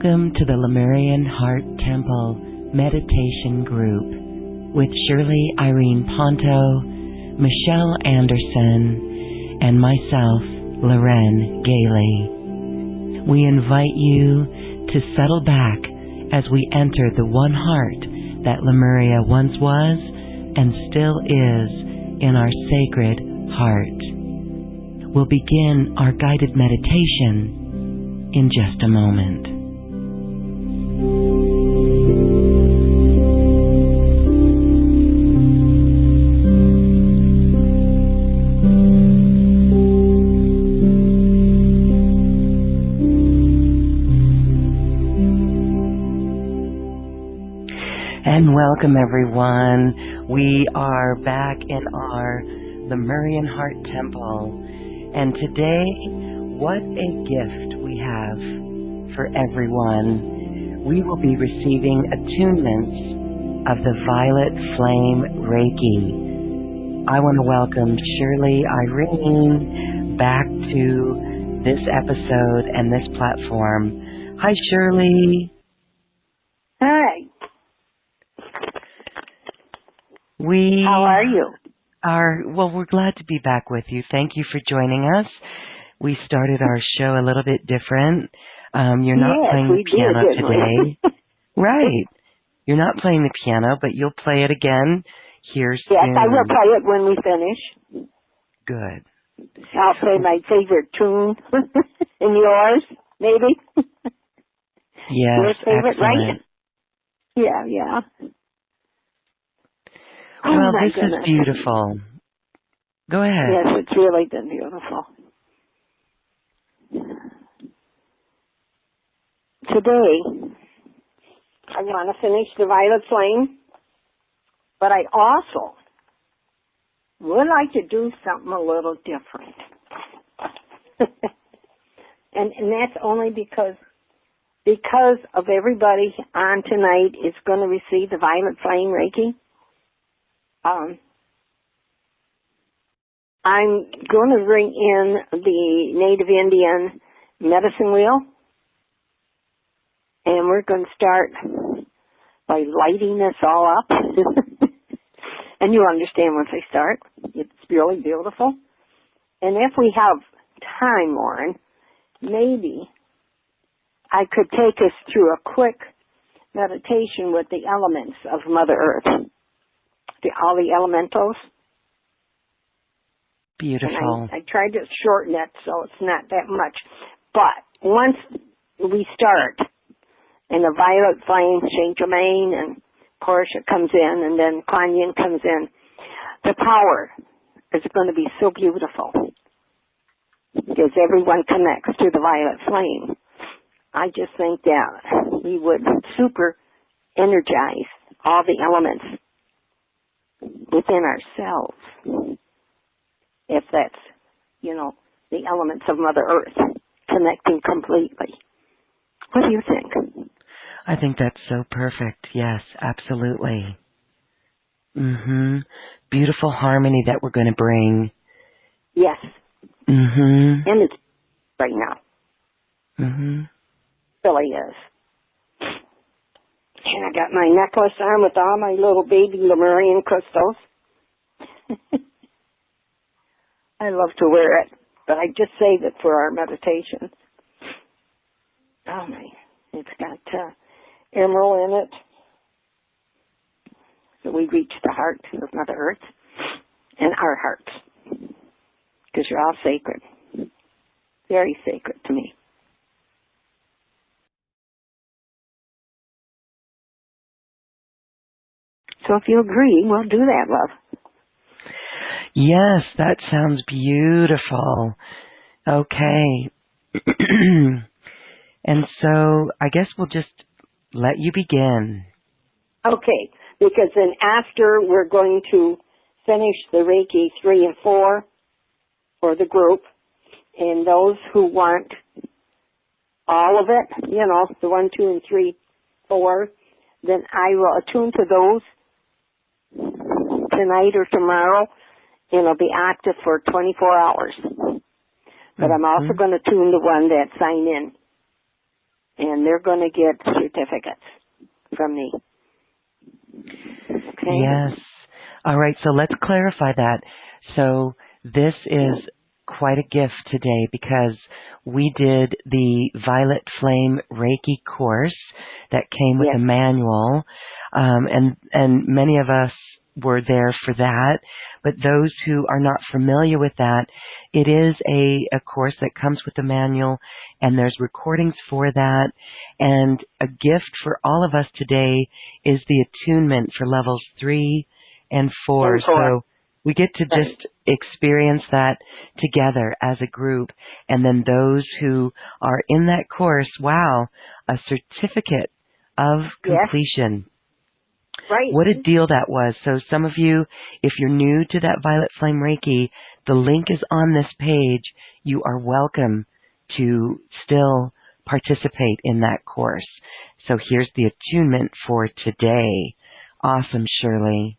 Welcome to the Lemurian Heart Temple Meditation Group with Shirley Irene Ponto, Michelle Anderson, and myself, Loren Gailey. We invite you to settle back as we enter the one heart that Lemuria once was and still is in our sacred heart. We'll begin our guided meditation in just a moment. And welcome everyone. We are back in our Lemurian Heart Temple. And today, what a gift we have for everyone. We will be receiving attunements of the Violet Flame Reiki. I want to welcome Shirley Irene back to this episode and this platform. Hi, Shirley. Hi. How are you? Well, we're glad to be back with you. Thank you for joining us. We started our show a little bit different. You're not playing the piano today. Right. You're not playing the piano, but you'll play it again here soon. Yes, I will play it when we finish. Good. I'll play my favorite tune. And yours, maybe? Yes, your favorite, excellent. Right? Yeah. Well, this is beautiful. Go ahead. Yes, it's really been beautiful. Today, I want to finish the Violet Flame, but I also would like to do something a little different. and that's only because of everybody on tonight is going to receive the Violet Flame Reiki. I'm going to bring in the Native Indian medicine wheel, and we're going to start by lighting this all up. And you'll understand once I start. It's really beautiful. And if we have time, Lauren, maybe I could take us through a quick meditation with the elements of Mother Earth. All the elementals. Beautiful. I tried to shorten it so it's not that much. But once we start, and the Violet Flame, Saint Germain, and Portia comes in, and then Kuan Yin comes in, the power is going to be so beautiful because everyone connects to the Violet Flame. I just think that we would super energize all the elements within ourselves, if that's, the elements of Mother Earth connecting completely. What do you think? I think that's so perfect. Yes, absolutely. Beautiful harmony that we're going to bring. Yes. And it's right now. Really is. And I got my necklace on with all my little baby Lemurian crystals. I love to wear it, but I just save it for our meditation. Oh my, it's got emerald in it. So we reach the heart of Mother Earth and our hearts, because you're all sacred. Very sacred to me. So if you agree, we'll do that, love. Yes, that sounds beautiful. Okay. And so I guess we'll just let you begin. Okay, because then after we're going to finish the Reiki 3 and 4 for the group, and those who want all of it, the 1, 2, and 3, 4, then I will attune to those tonight or tomorrow, and it'll be active for 24 hours. But I'm also going to tune the one that sign in and they're going to get certificates from me. Okay? Yes. All right, so let's clarify that. So this is quite a gift today because we did the Violet Flame Reiki course that came with a manual, and many of us were there for that. But those who are not familiar with that, it is a course that comes with a manual, and there's recordings for that. And a gift for all of us today is the attunement for levels 3 and 4. So we get to just experience that together as a group. And then those who are in that course, wow, a certificate of completion. Right. What a deal that was. So some of you, if you're new to that Violet Flame Reiki, the link is on this page. You are welcome to still participate in that course. So here's the attunement for today. Awesome, Shirley.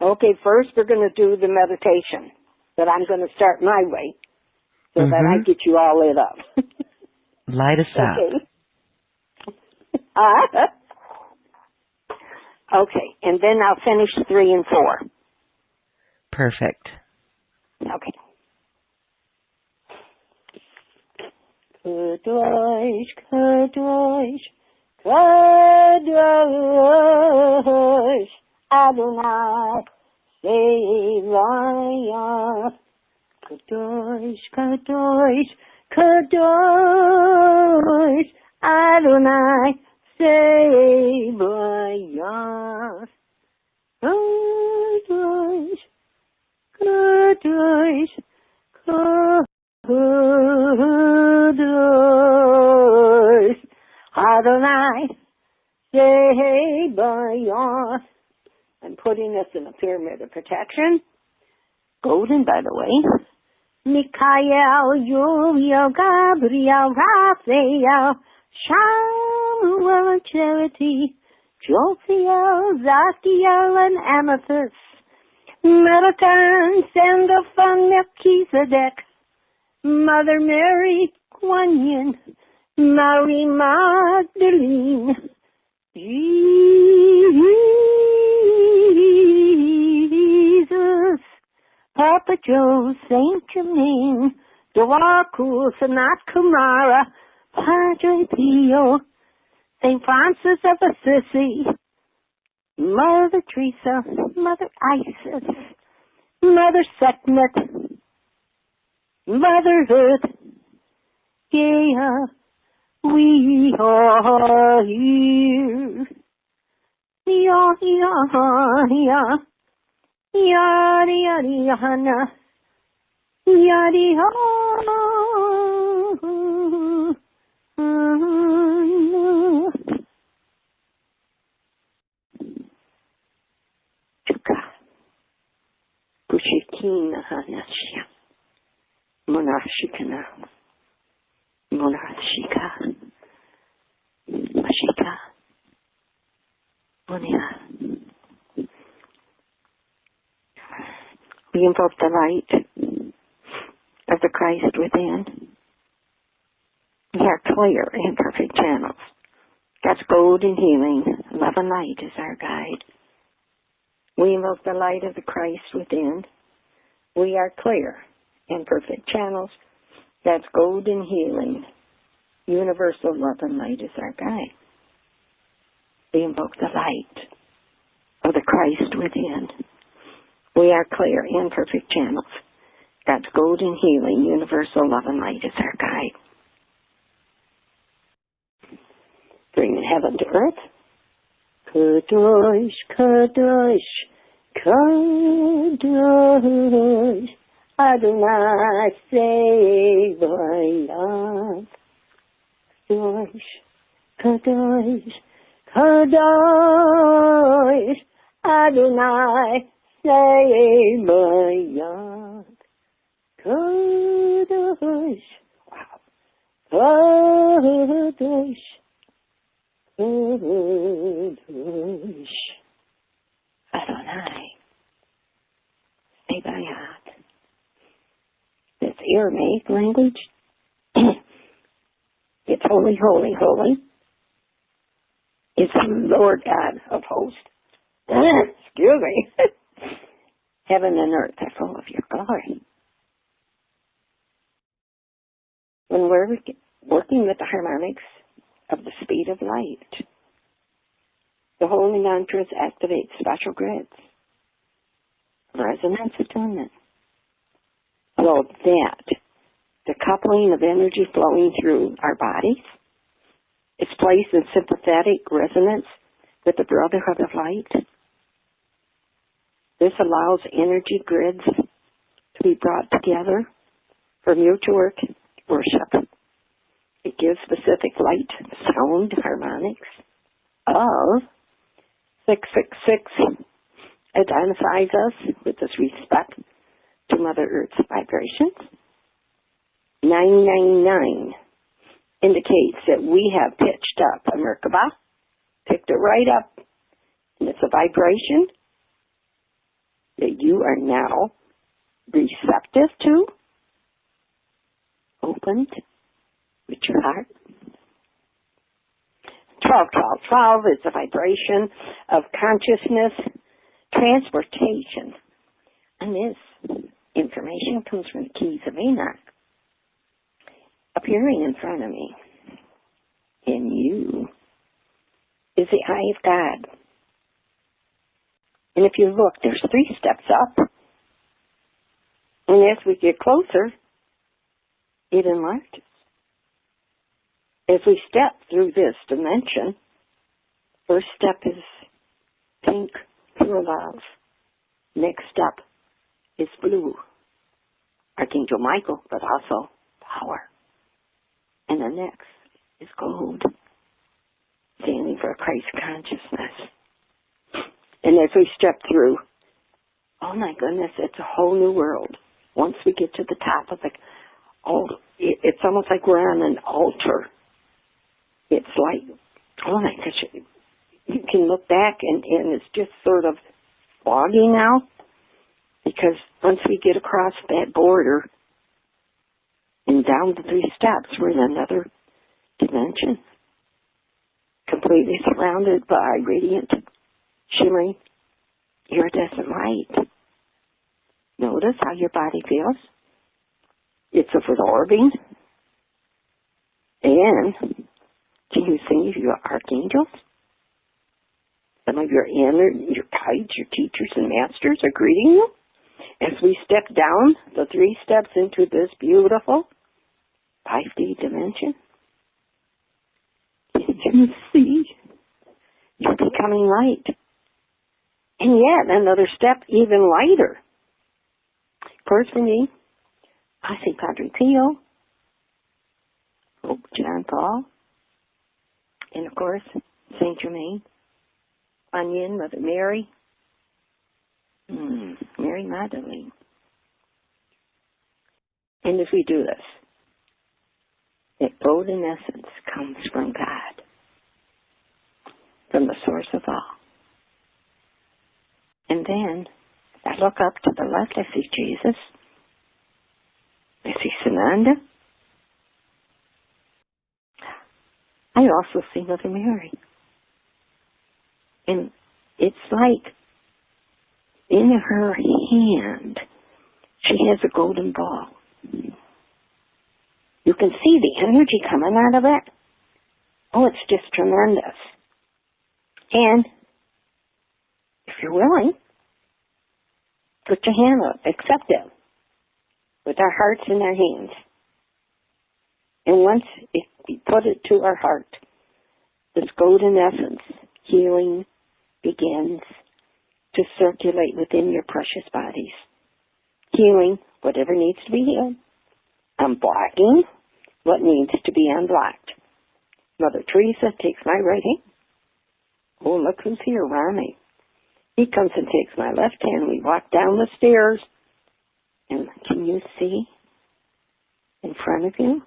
Okay, first we're going to do the meditation, but I'm going to start my way so that I get you all lit up. Light us up. Okay, and then I'll finish 3 and 4. Perfect. Okay. Kadosh, Kadosh, Kadosh, Adonai, Selah. Kadosh, Kadosh, Kadosh, Adonai, Selah. Kadosh, Kadosh, Kadosh, Adonai, Selah. I'm putting this in a pyramid of protection. Golden, by the way. Michael, Uriel, Gabriel, Raphael, Shamuel, Charity, Jophiel, Zachiel, and Amethyst. Metatron, Sandalphon, Melchizedek, Mother Mary, Kuan Yin, Mary Magdalene, Jesus, Papa Joe, Saint Germain, Dwaku, Sanat Kumara, Padre Pio, Saint Francis of Assisi, Mother Teresa, Mother Isis, Mother Sekhmet, Mother Earth, yeah, we are here. Yeah, yeah, yeah. Yada, yada, yada. Yada, yada. Kushikina Hanashia. Monashikana. Monashika. Mashika. Monia. We invoke the light of the Christ within. We are clear and perfect channels. God's golden healing, love and light is our guide. We invoke the light of the Christ within. We are clear and perfect channels. God's golden healing, universal love and light is our guide. We invoke the light of the Christ within. We are clear and perfect channels. God's golden healing, universal love and light is our guide. Bringing heaven to earth. Kadosh, Kadosh, Kadosh, Adonai Selah. Kadosh, Kadosh, Kadosh, Adonai Selah. Kadosh, wow, Kadosh, Kadosh, Adonai Selah. That's Aramaic language. It's holy, holy, holy. It's the Lord God of hosts. Excuse me. Heaven and earth are full of your glory. When we're working with the harmonics of the speed of light, the holy mantras activate special grids, resonance attunement, so that the coupling of energy flowing through our bodies is placed in sympathetic resonance with the brotherhood of light. This allows energy grids to be brought together for mutual worship. It gives specific light sound harmonics of 666, identifies us with this respect to Mother Earth's vibrations. 999 indicates that we have pitched up a Merkaba, picked it right up, and it's a vibration that you are now receptive to, opened with your heart. 1212 is a vibration of consciousness transportation. And this information comes from the keys of Enoch, appearing in front of me. In you is the eye of God. And if you look, there's 3 steps up. And as we get closer, it enlarges. As we step through this dimension, first step is pink, pure love. Next step is blue, Archangel Michael, but also power. And the next is gold, standing for Christ consciousness. And as we step through, oh my goodness, it's a whole new world. Once we get to the top of it's almost like we're on an altar. It's like, oh my gosh, you can look back and it's just sort of foggy now, because once we get across that border and down the 3 steps, we're in another dimension, completely surrounded by radiant, shimmering, iridescent light. Notice how your body feels. It's absorbing. And can you see your archangels? Some of your guides, your teachers and masters are greeting you as we step down the 3 steps into this beautiful 5D dimension. Can you see? You're becoming light. And yet, another step even lighter. Of course, for me, I see Padre Pio, Pope John Paul, and of course, Saint Germain, Kuan Yin, Mother Mary, Mary Magdalene. And as we do this, that golden essence comes from God, from the source of all. And then I look up to the left, I see Jesus. I see Sananda. I also see Mother Mary. And it's like in her hand, she has a golden ball. You can see the energy coming out of it. Oh, it's just tremendous. And if you're willing, put your hand up, accept it, with our hearts in our hands. And once we put it to our heart, this golden essence, healing, begins to circulate within your precious bodies. Healing whatever needs to be healed. Unblocking what needs to be unblocked. Mother Teresa takes my right hand. Oh, look who's here, Rami. He comes and takes my left hand. We walk down the stairs. And can you see in front of you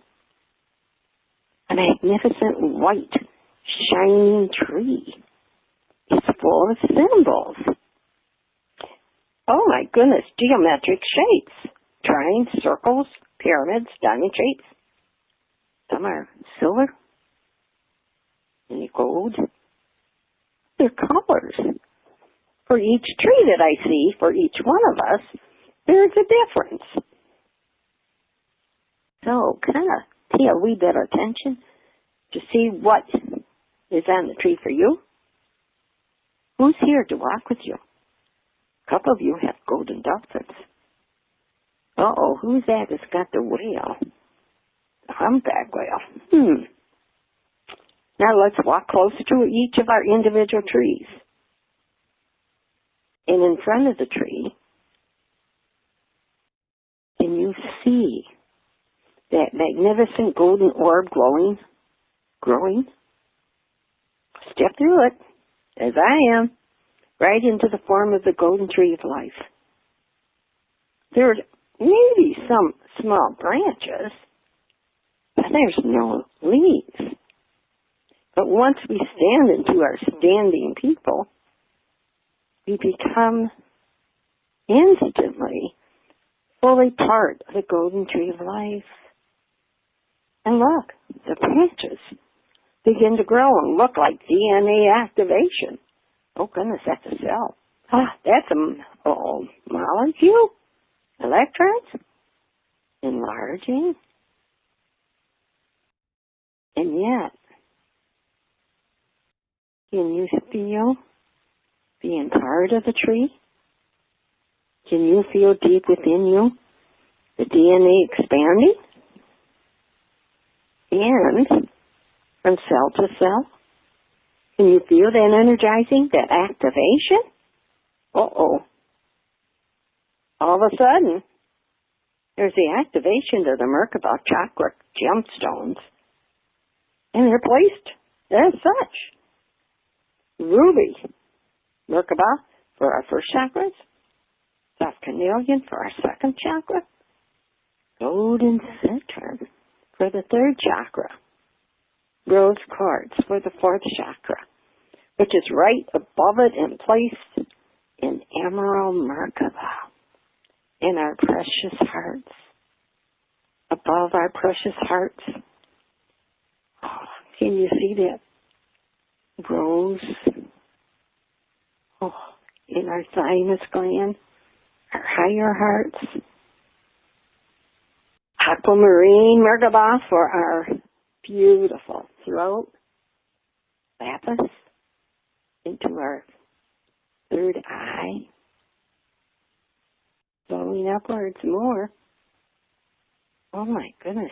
a magnificent white shining tree? It's full of symbols. Oh my goodness, geometric shapes. Triangles, circles, pyramids, diamond shapes. Some are silver. Any gold. They're colors. For each tree that I see, for each one of us, there's a difference. So kind of pay a wee bit of attention to see what is on the tree for you. Who's here to walk with you? A couple of you have golden dolphins. Uh-oh, who's that that's got the whale? The humpback whale. Now let's walk closer to each of our individual trees. And in front of the tree, can you see that magnificent golden orb growing? Step through it, as I am, right into the form of the golden tree of life. There's maybe some small branches, but there's no leaves. But once we stand into our standing people, we become instantly fully part of the golden tree of life. And look, the branches begin to grow and look like DNA activation. Oh goodness, that's a cell. That's a molecule. Electrons enlarging. And yet, can you feel being part of the tree? Can you feel deep within you the DNA expanding? And from cell to cell, can you feel that energizing, that activation? Uh-oh. All of a sudden, there's the activation of the Merkaba chakra gemstones, and they're placed as such. Ruby, Merkaba for our first chakras, soft carnelian for our second chakra, golden Saturn for the third chakra, rose quartz for the fourth chakra, which is right above it and placed in emerald Merkaba in our precious hearts, above our precious hearts. Oh, can you see that rose in our thymus gland, our higher hearts? Aquamarine Merkaba for our beautiful throat, lapis into our third eye, flowing upwards more. Oh my goodness,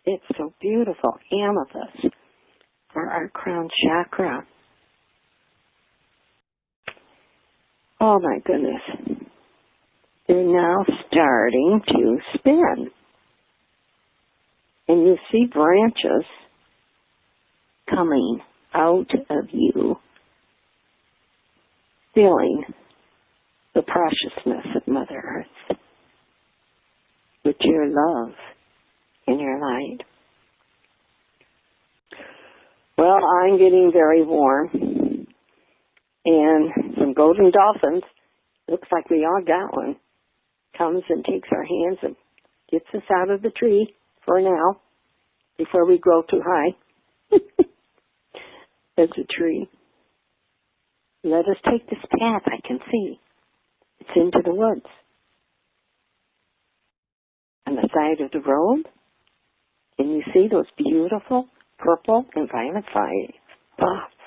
it's so beautiful. Amethyst for our crown chakra. Oh my goodness. They're now starting to spin. And you see branches coming out of you, filling the preciousness of Mother Earth with your love and your light. Well, I'm getting very warm, and some golden dolphins, looks like we all got one, comes and takes our hands and gets us out of the tree for now, before we grow too high as a tree. Let us take this path I can see. It's into the woods. On the side of the road, can you see those beautiful purple and violet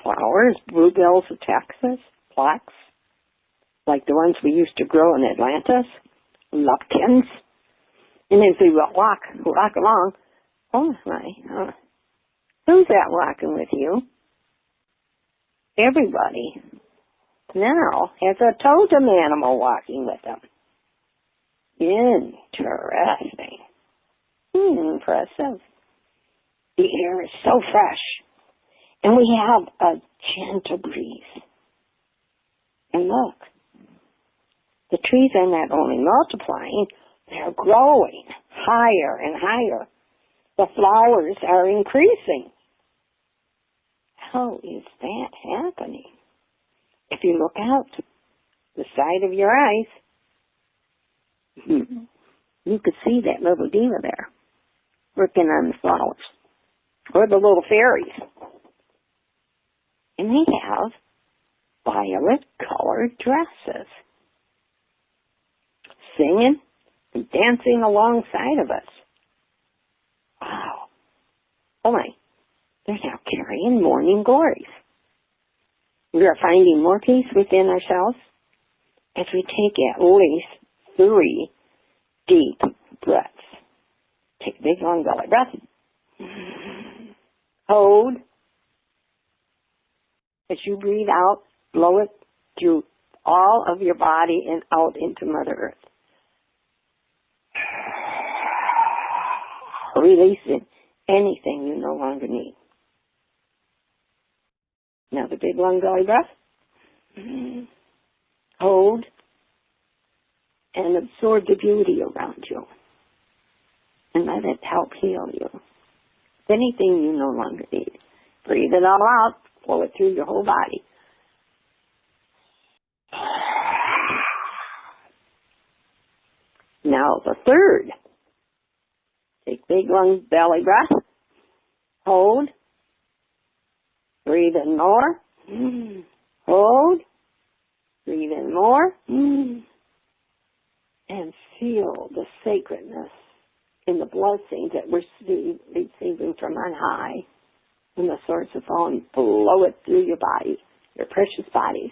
flowers, bluebells of Texas, plaques, like the ones we used to grow in Atlantis, lumpkins? And as we walk along, oh my, who's that walking with you? Everybody now has a totem animal walking with them. Interesting. Impressive. The air is so fresh, and we have a gentle breeze. And look, the trees are not only multiplying, they're growing higher and higher. The flowers are increasing. How is that happening? If you look out the side of your eyes, you could see that little diva there working on the flowers. or the little fairies. And they have violet-colored dresses, singing and dancing alongside of us. Wow. Oh my, they're now carrying morning glories. We are finding more peace within ourselves as we take at least 3 deep breaths. Take a big long belly breath. Hold. As you breathe out, blow it through all of your body and out into Mother Earth. Releasing anything you no longer need. Now the big long belly breath. Hold and absorb the beauty around you. And let it help heal you. Anything you no longer need. Breathe it all out. Flow it through your whole body. Now the third. Take big long belly breath. Hold. Breathe in more. Hold. Breathe in more. And feel the sacredness in the blessings that we're receiving from on high. And the source of all, and blow it through your body, your precious bodies.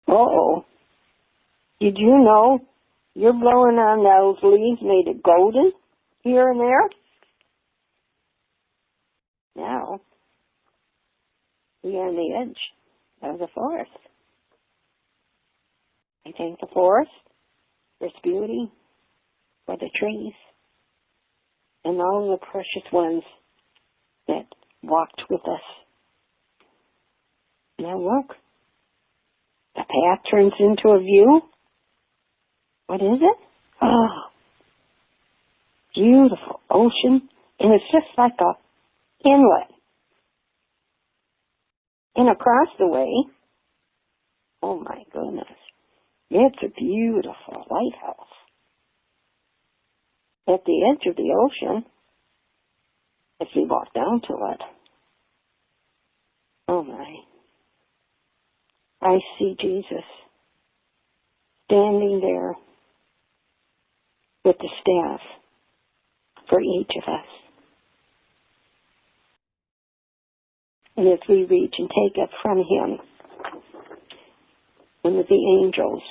Uh-oh. Did you know you're blowing on those leaves made of golden here and there? Now, we are on the edge of the forest. I thank the forest for its beauty, for the trees, and all the precious ones that walked with us. Now look, the path turns into a view. What is it? Oh, beautiful ocean, and it's just like a inlet. And across the way, oh my goodness, it's a beautiful lighthouse. At the edge of the ocean, as we walk down to it, oh my, I see Jesus standing there with the staff for each of us. And as we reach and take it from him, one of the angels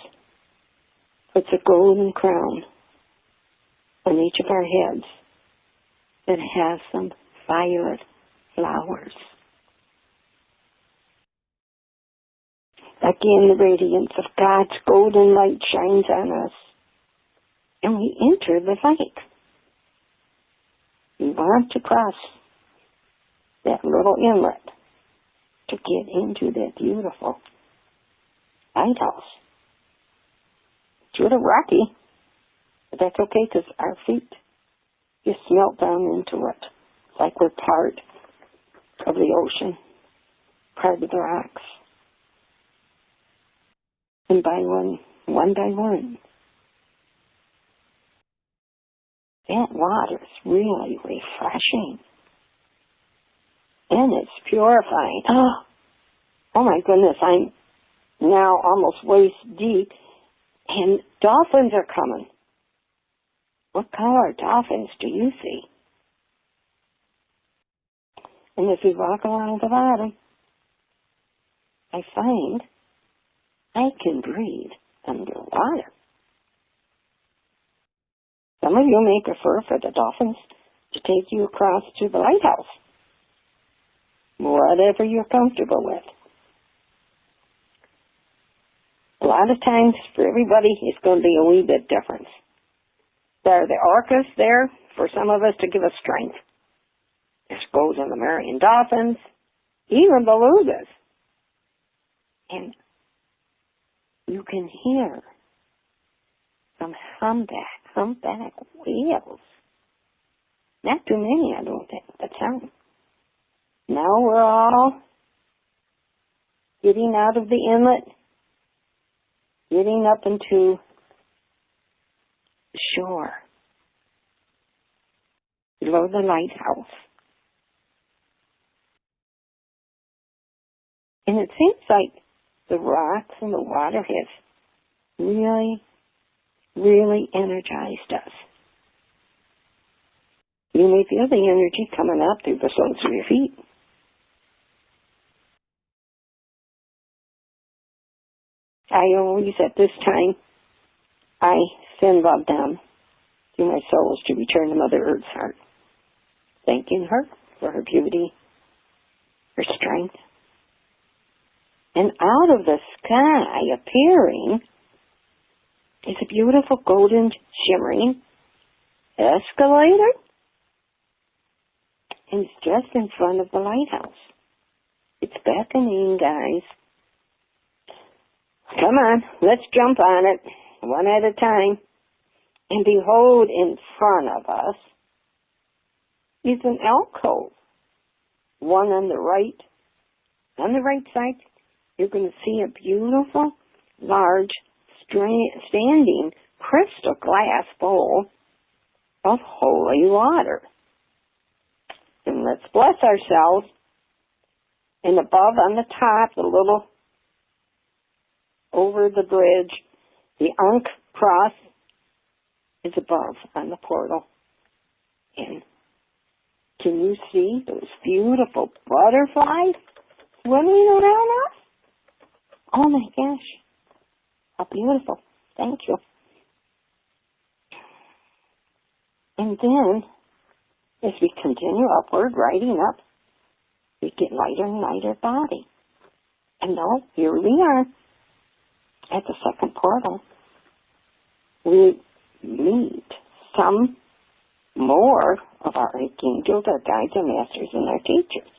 puts a golden crown on each of our heads that has some violet flowers. Again, the radiance of God's golden light shines on us, and we enter the light. We want to cross that little inlet to get into that beautiful lighthouse. It's a little rocky, but that's okay because our feet just melt down into it like we're part of the ocean, part of the rocks. And by one by one, that water's really refreshing. And it's purifying. Oh my goodness, I'm now almost waist deep, and dolphins are coming. What color dolphins do you see? And as we walk along the bottom, I find I can breathe underwater. Some of you may prefer for the dolphins to take you across to the lighthouse. Whatever you're comfortable with. A lot of times, for everybody, it's going to be a wee bit different. There are the orcas there for some of us to give us strength. There's golden Lemurian dolphins, even belugas. And you can hear some humpback whales. Not too many, I don't think, but some. Now we're all getting out of the inlet, getting up into shore, below the lighthouse. And it seems like the rocks and the water has really, really energized us. You may feel the energy coming up through the soles of your feet. I always, at this time, I send love down to my souls to return to Mother Earth's heart, thanking her for her beauty, her strength. And out of the sky appearing is a beautiful golden shimmering escalator. And it's just in front of the lighthouse. It's beckoning, guys. Come on, let's jump on it, one at a time. And behold, in front of us is an alcove. One on the right. On the right side, you're going to see a beautiful, large, standing crystal glass bowl of holy water. And let's bless ourselves. And above on the top, the little over the bridge, the Ankh cross is above on the portal. And can you see those beautiful butterflies swimming around us? Oh my gosh, how beautiful. Thank you. And then, as we continue upward, riding up, we get lighter and lighter body. And now, here we are. At the second portal, we meet some more of our archangels, our guides, our masters, and our teachers.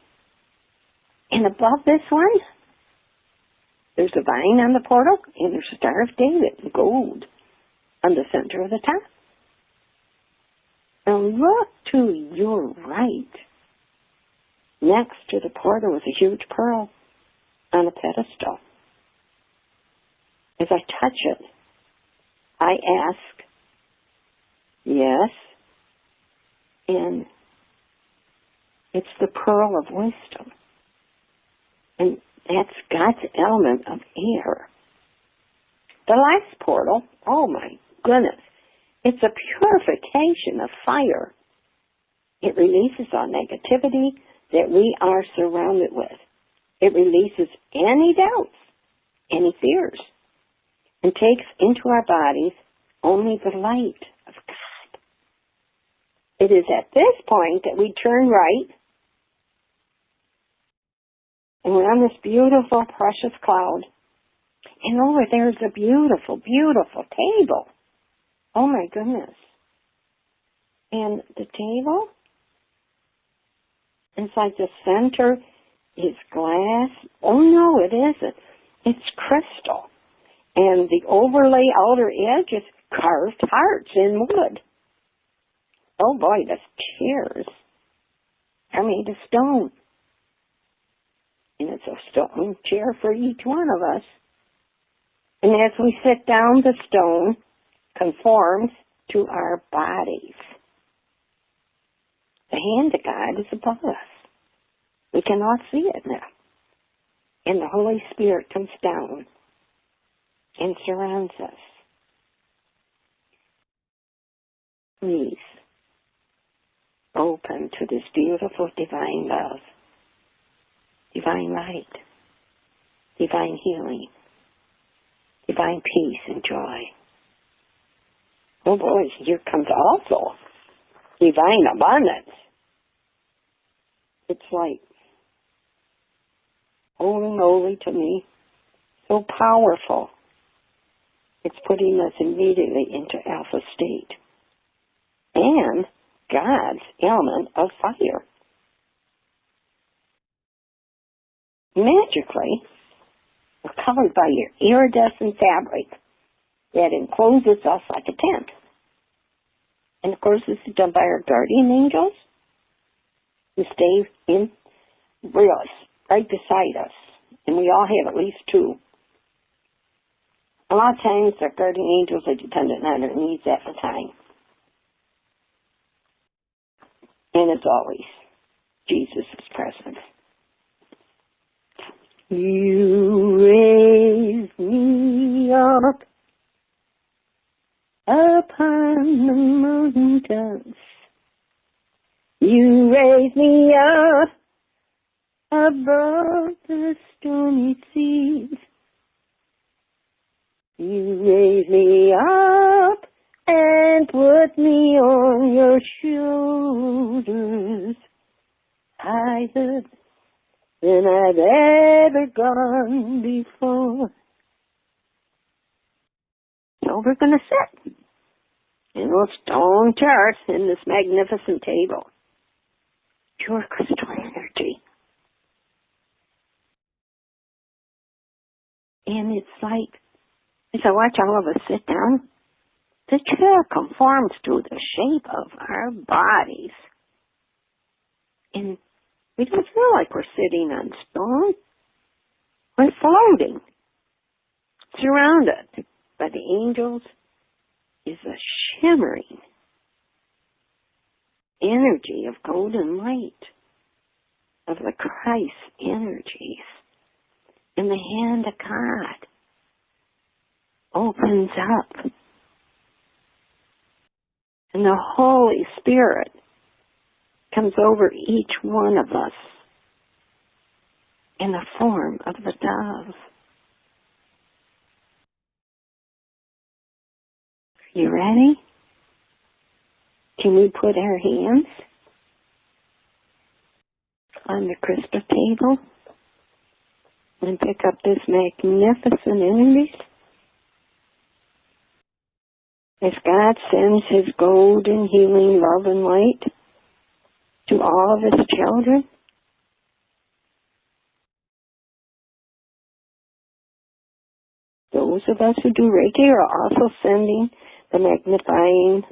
And above this one, there's a vine on the portal, and there's a Star of David in gold on the center of the top. Now look to your right. Next to the portal is a huge pearl on a pedestal. As I touch it, I ask, yes, and it's the pearl of wisdom. And that's God's element of air. The last portal, oh my goodness, it's a purification of fire. It releases all negativity that we are surrounded with. It releases any doubts, any fears, and takes into our bodies only the light of God. It is at this point that we turn right, and we're on this beautiful, precious cloud. And over there's a beautiful, beautiful table. Oh my goodness. And the table, inside the center is glass. Oh no, it isn't. It's crystal. And the overlay outer edge is carved hearts in wood. Oh boy, the chairs are made of stone. And it's a stone chair for each one of us. And as we sit down, the stone conforms to our bodies. The hand of God is above us. We cannot see it now. And the Holy Spirit comes down and surrounds us. Please open to this beautiful divine love, divine light, divine healing, divine peace and joy. Oh boy, here comes also divine abundance. It's like holy moly to me, so powerful. It's putting us immediately into alpha state. And God's element of fire. Magically, we're covered by your iridescent fabric that encloses us like a tent. And of course, this is done by our guardian angels who stay in really right beside us. And we all have at least two. A lot of times our guardian angels are dependent on our needs at the time. And as always, Jesus is present. You raise me up upon the mountains. You raise me up above the stormy seas. You raise me up and put me on your shoulders, higher than I've ever gone before. So we're going to sit in those stone chairs in this magnificent table. Pure crystal energy. And it's like, as I watch all of us sit down, the chair conforms to the shape of our bodies. And we don't feel like we're sitting on stone. We're floating, surrounded by the angels. Is a shimmering energy of golden light, of the Christ energies. And the hand of God opens up. And the Holy Spirit comes over each one of us in the form of the dove. You ready? Can we put our hands on the crystal table and pick up this magnificent energy? As God sends His golden healing love and light to all of His children, those of us who do Reiki are also sending the magnifying,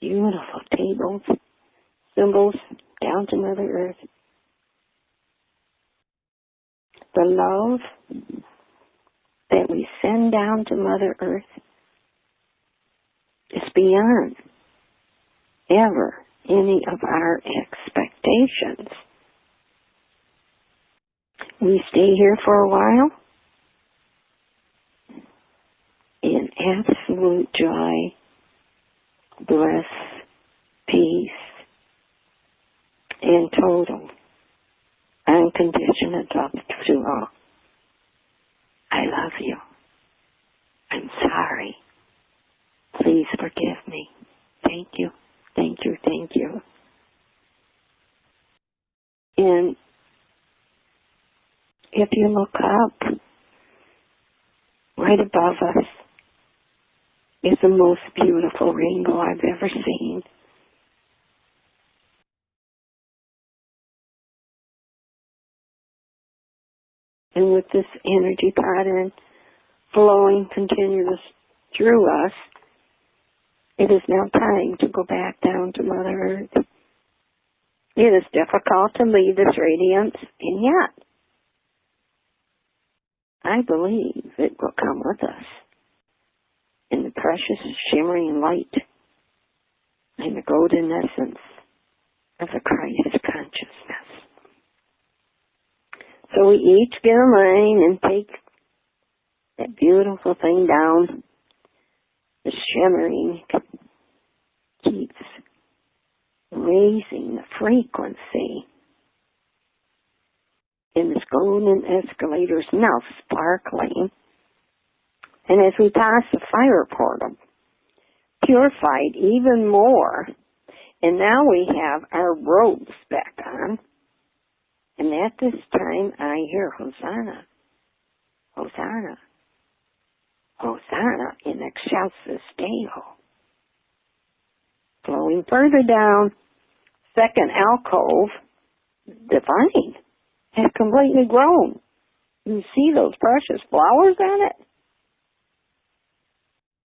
beautiful tables, symbols down to Mother Earth. The love that we send down to Mother Earth is beyond ever any of our expectations. We stay here for a while in absolute joy, bliss, peace, and total unconditional love to all. I love you. I'm sorry. Please forgive me. Thank you. Thank you. Thank you. And if you look up, right above us is the most beautiful rainbow I've ever seen. And with this energy pattern flowing continuous through us, it is now time to go back down to Mother Earth. It is difficult to leave this radiance, and yet I believe it will come with us in the precious shimmering light and the golden essence of the Christ consciousness. So we each get a line and take that beautiful thing down. The shimmering keeps raising the frequency. And this golden escalator is now sparkling. And as we pass the fire portal, purified even more. And now we have our robes back on. And at this time I hear Hosanna, Hosanna, Hosanna in excelsis Deo. Flowing further down, second alcove, divine, has completely grown. You see those precious flowers on it?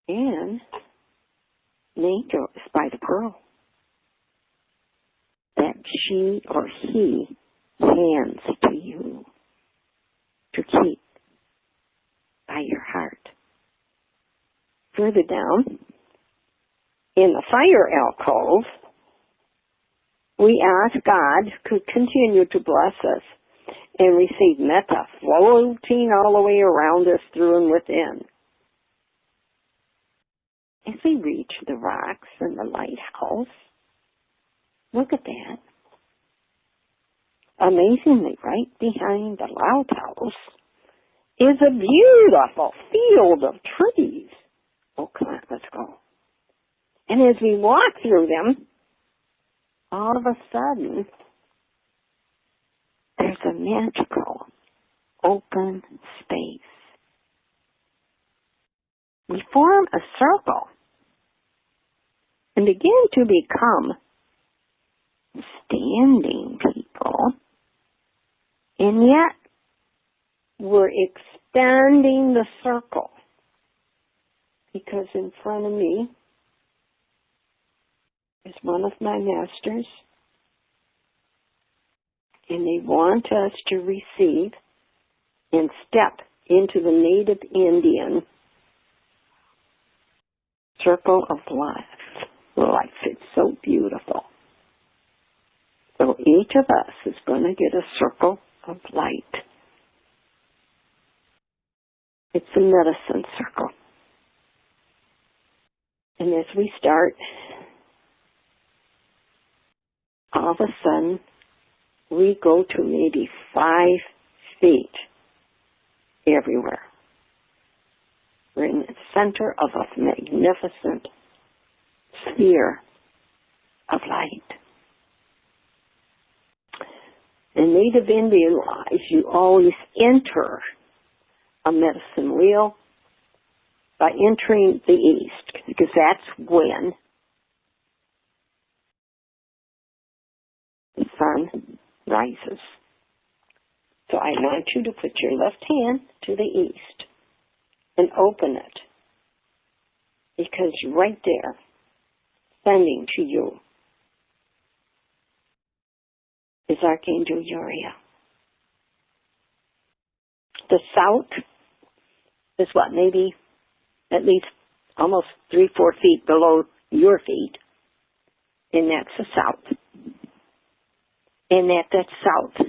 And an angel is by the pearl that she or he hands to you to keep by your heart. Further down, in the fire alcove, we ask God to continue to bless us and receive metta floating all the way around us, through and within. As we reach the rocks and the lighthouse, look at that. Amazingly, right behind the lighthouse is a beautiful field of trees. Oh, come on, let's go. And as we walk through them, all of a sudden, there's a magical open space. We form a circle and begin to become standing people, and yet we're expanding the circle, because in front of me is one of my masters, and they want us to receive and step into the native Indian circle of life. Life, it's so beautiful. So each of us is going to get a circle of light. It's a medicine circle. And as we start, all of a sudden, we go to maybe 5 feet everywhere. We're in the center of a magnificent sphere of light. In Native Indian life, you always enter a medicine wheel by entering the east, because that's when the sun rises. So I want you to put your left hand to the east and open it, because right there, standing to you, is Archangel Uriah. The south is what, maybe at least almost 3-4 feet below your feet, and that's the south. And at that south,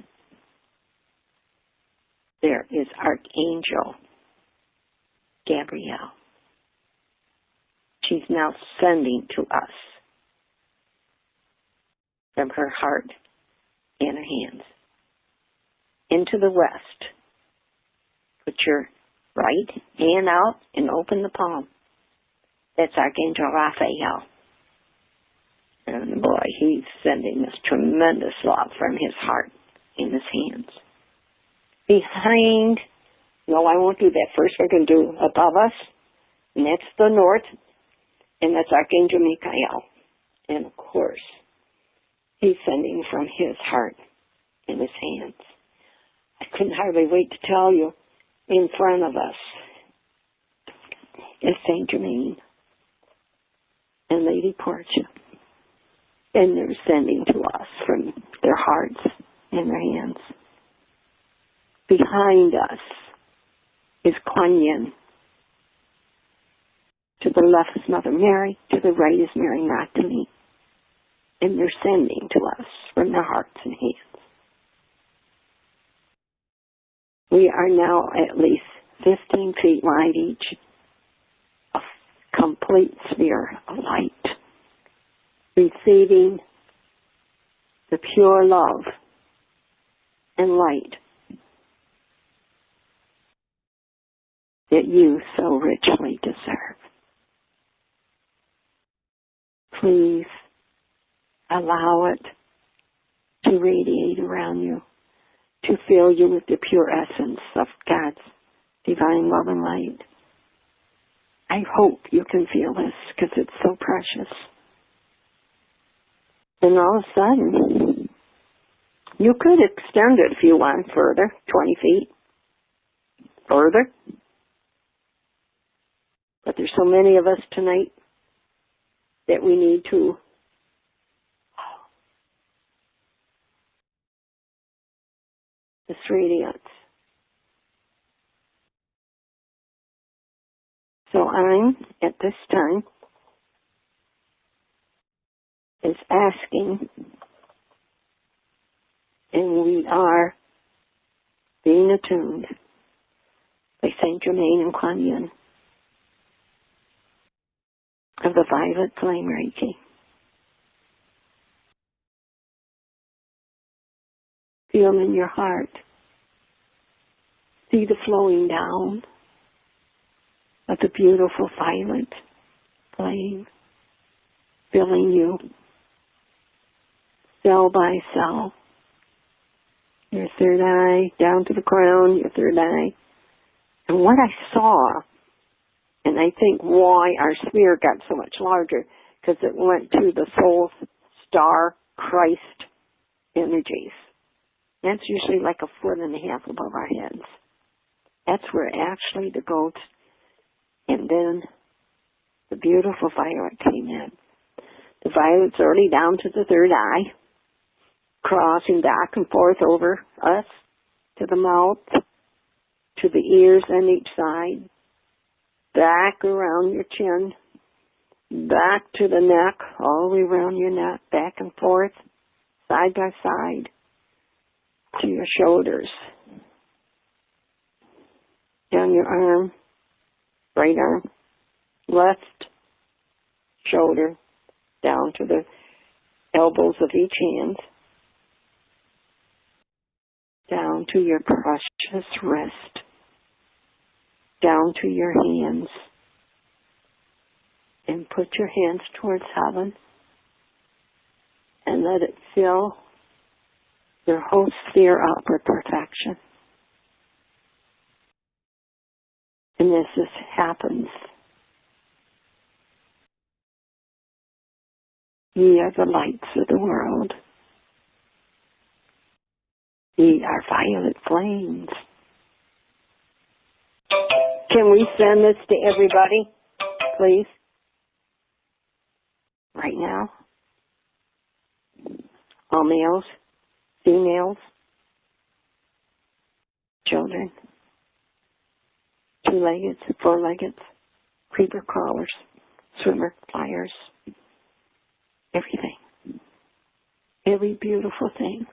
there is Archangel Gabrielle. She's now sending to us from her heart and her hands. Into the west, put your right hand out and open the palm. That's Archangel Raphael. And boy, he's sending us tremendous love from his heart and his hands. Behind, no, I won't do that. First we're going to do above us, and that's the north, and that's Archangel Michael. And of course, he's sending from his heart and his hands. I couldn't hardly wait to tell you, in front of us is Saint Germain and Lady Portia. And they're sending to us from their hearts and their hands. Behind us is Kuan Yin. To the left is Mother Mary. To the right is Mary Magdalene. And they're sending to us from their hearts and hands. We are now at least 15 feet wide each. A complete sphere of light. Receiving the pure love and light that you so richly deserve. Please allow it to radiate around you, to fill you with the pure essence of God's divine love and light. I hope you can feel this, because it's so precious. And all of a sudden, you could extend it if you want further, 20 feet further. But there's so many of us tonight that we need to this radiance So I'm, at this time, is asking, and we are being attuned by Saint Germain and Kuan Yin of the violet flame Reiki. Feel in your heart. See the flowing down of the beautiful violet flame filling you cell by cell. Your third eye down to the crown, your third eye. And what I saw, and I think why our sphere got so much larger, because it went to the soul star Christ energies. That's usually like 1.5 feet above our heads. That's where actually the goats, and then the beautiful violet came in. The violet's already down to the third eye, crossing back and forth over us, to the mouth, to the ears on each side, back around your chin, back to the neck, all the way around your neck, back and forth, side by side, to your shoulders, down your arm, right arm, left shoulder, down to the elbows of each hand, down to your precious wrist, down to your hands, and put your hands towards heaven and let it fill your whole sphere up with perfection. And as this happens, ye are the lights of the world. Ye are violet flames. Can we send this to everybody, please? Right now? All males, females, children, two-legged, four-legged, creeper crawlers, swimmer, flyers, everything. Every beautiful thing.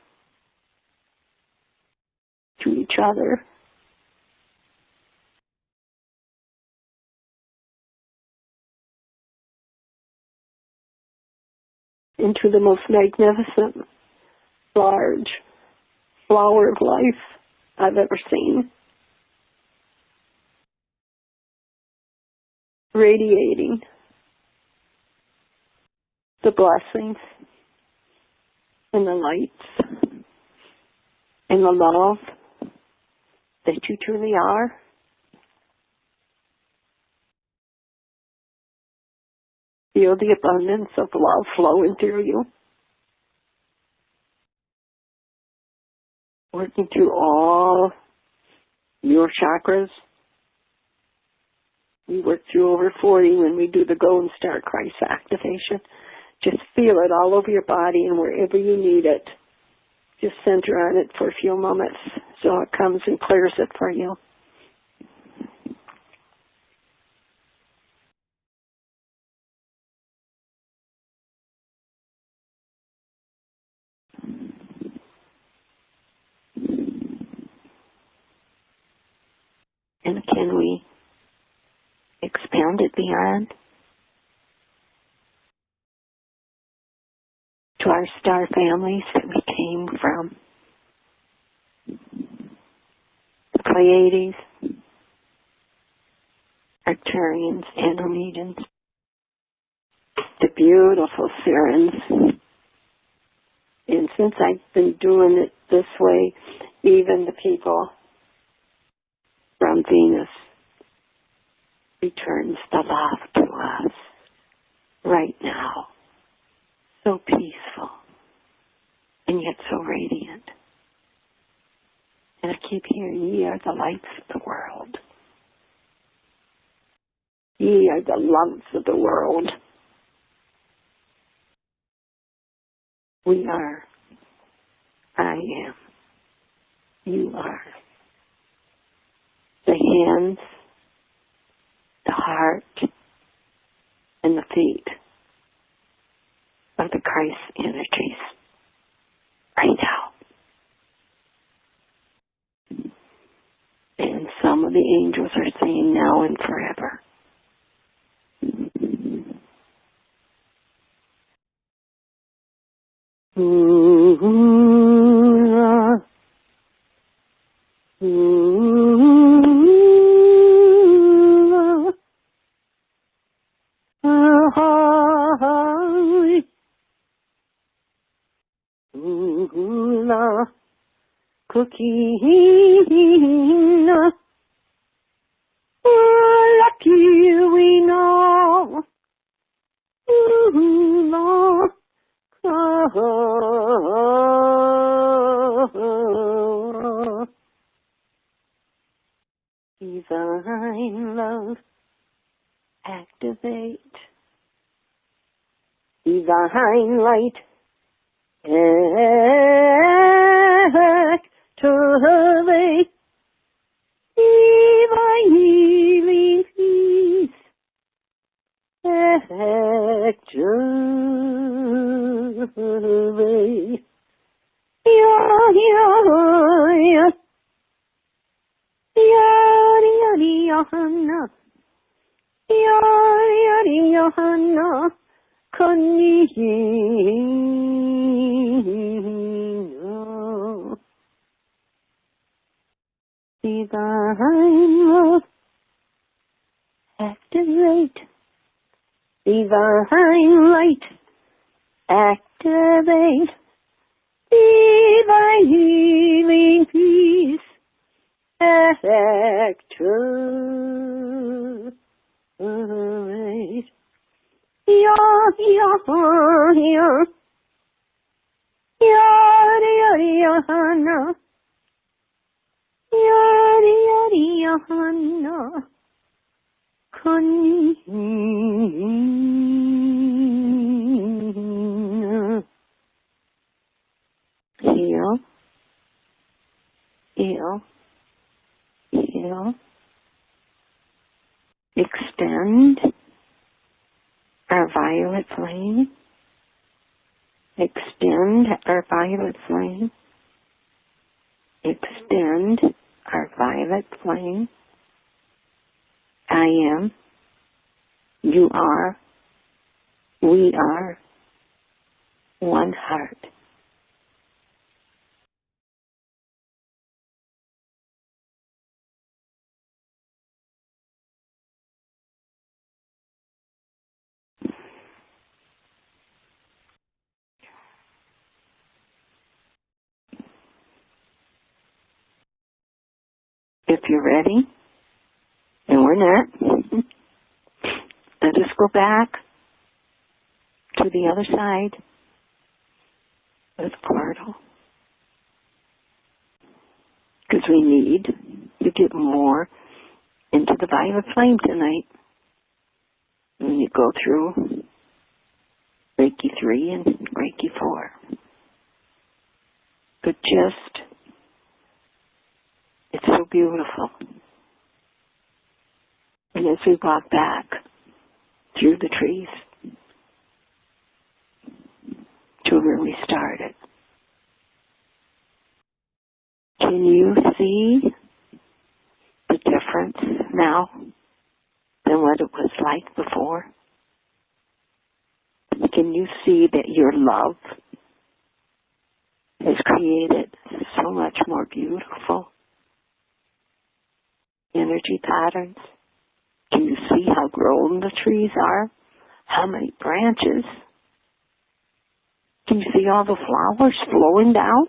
To each other. Into the most magnificent, large flower of life I've ever seen. Radiating the blessings and the lights and the love that you truly are. Feel the abundance of love flowing through you. Working through all your chakras. We work through over 40 when we do the Golden Star Christ activation. Just feel it all over your body and wherever you need it. Just center on it for a few moments so it comes and clears it for you. And can we expand it beyond to our star families that we came from? The Pleiades, Arcturians, Andromedans, the beautiful Sirens. And since I've been doing it this way, even the people from Venus returns the love to us right now. So peaceful and yet so radiant. And I keep hearing, ye are the lights of the world. Ye are the loves of the world. We are. I am. You are. The hands, the heart, heart and the feet of the Christ energies right now. And some of the angels are saying now and forever. Cooking, lucky we know, divine love, activate, divine light, activate, divine healing peace, activate, Johanna, Conino, divine love, activate, divine light, activate, divine healing peace, activate. Johanna, Conina. Heal, heal, heal. Extend our violet flame. Extend our violet flame. Extend our violet flame. I am, you are, we are one heart. If you're ready, and we're not, let us go back to the other side of the portal. Because we need to get more into the violet flame tonight. When you go through Reiki 3 and Reiki 4. But just, it's so beautiful. And as we walk back through the trees to where we started, can you see the difference now than what it was like before? Can you see that your love has created so much more beautiful energy patterns? Can you see how grown the trees are? How many branches? Can you see all the flowers flowing down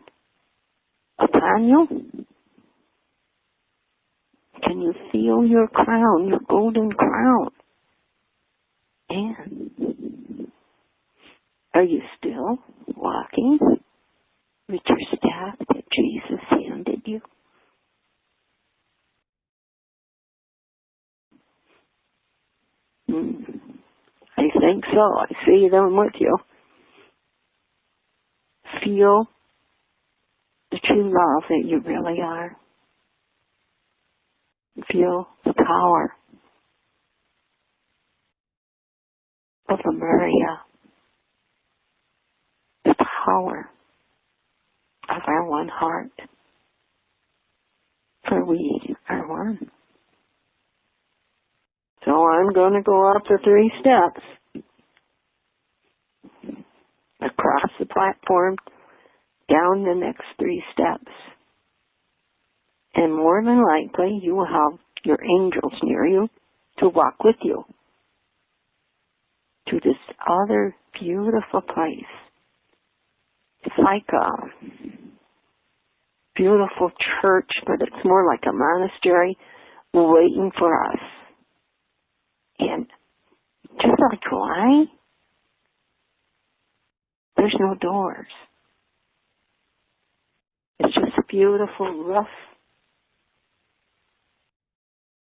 upon you? Can you feel your crown, your golden crown? And are you still walking with your staff that Jesus handed you? I think so. I see them with you. Feel the true love that you really are. Feel the power of Lemuria, the power of our one heart, for we are one. So I'm going to go up the 3 steps across the platform, down the next 3 steps. And more than likely, you will have your angels near you to walk with you to this other beautiful place. It's like a beautiful church, but it's more like a monastery waiting for us. And just like Hawaii, there's no doors. It's just a beautiful roof,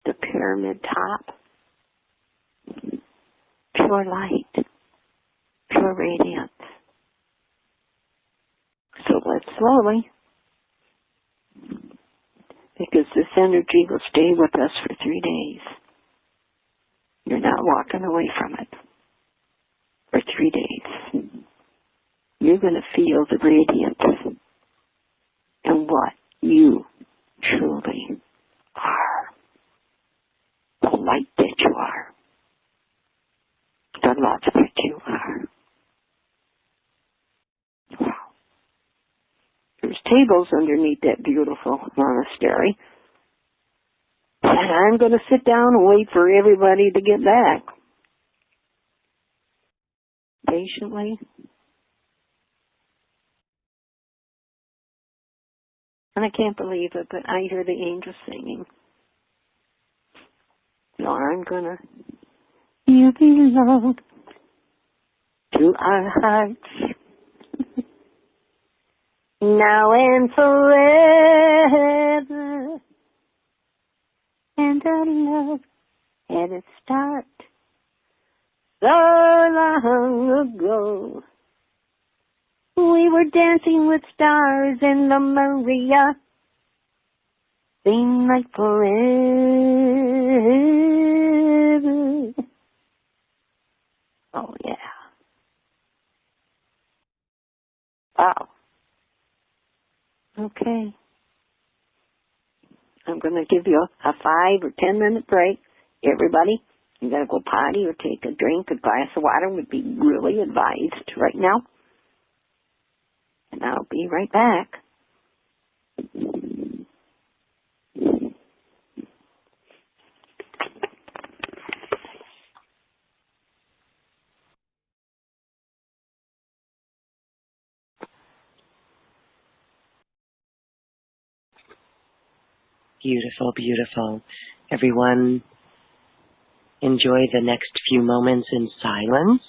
the pyramid top, pure light, pure radiance. So let's slowly, because this energy will stay with us for 3 days. You're not walking away from it for 3 days. You're going to feel the radiance and what you truly are. The light that you are. The love that you are. Wow. There's tables underneath that beautiful monastery. And I'm going to sit down and wait for everybody to get back. Patiently. And I can't believe it, but I hear the angels singing. So I'm going to, you belong to our hearts. Now and forever. And our love had a start so long ago. We were dancing with stars in Lemuria. Seemed like forever. Oh, yeah. Wow. Okay. I'm going to give you a 5 or 10 minute break. Everybody, you got to go potty or take a drink. A glass of water would be really advised right now. And I'll be right back. Beautiful, beautiful. Everyone, enjoy the next few moments in silence.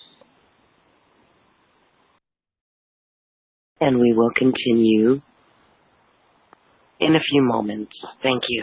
And we will continue in a few moments. Thank you.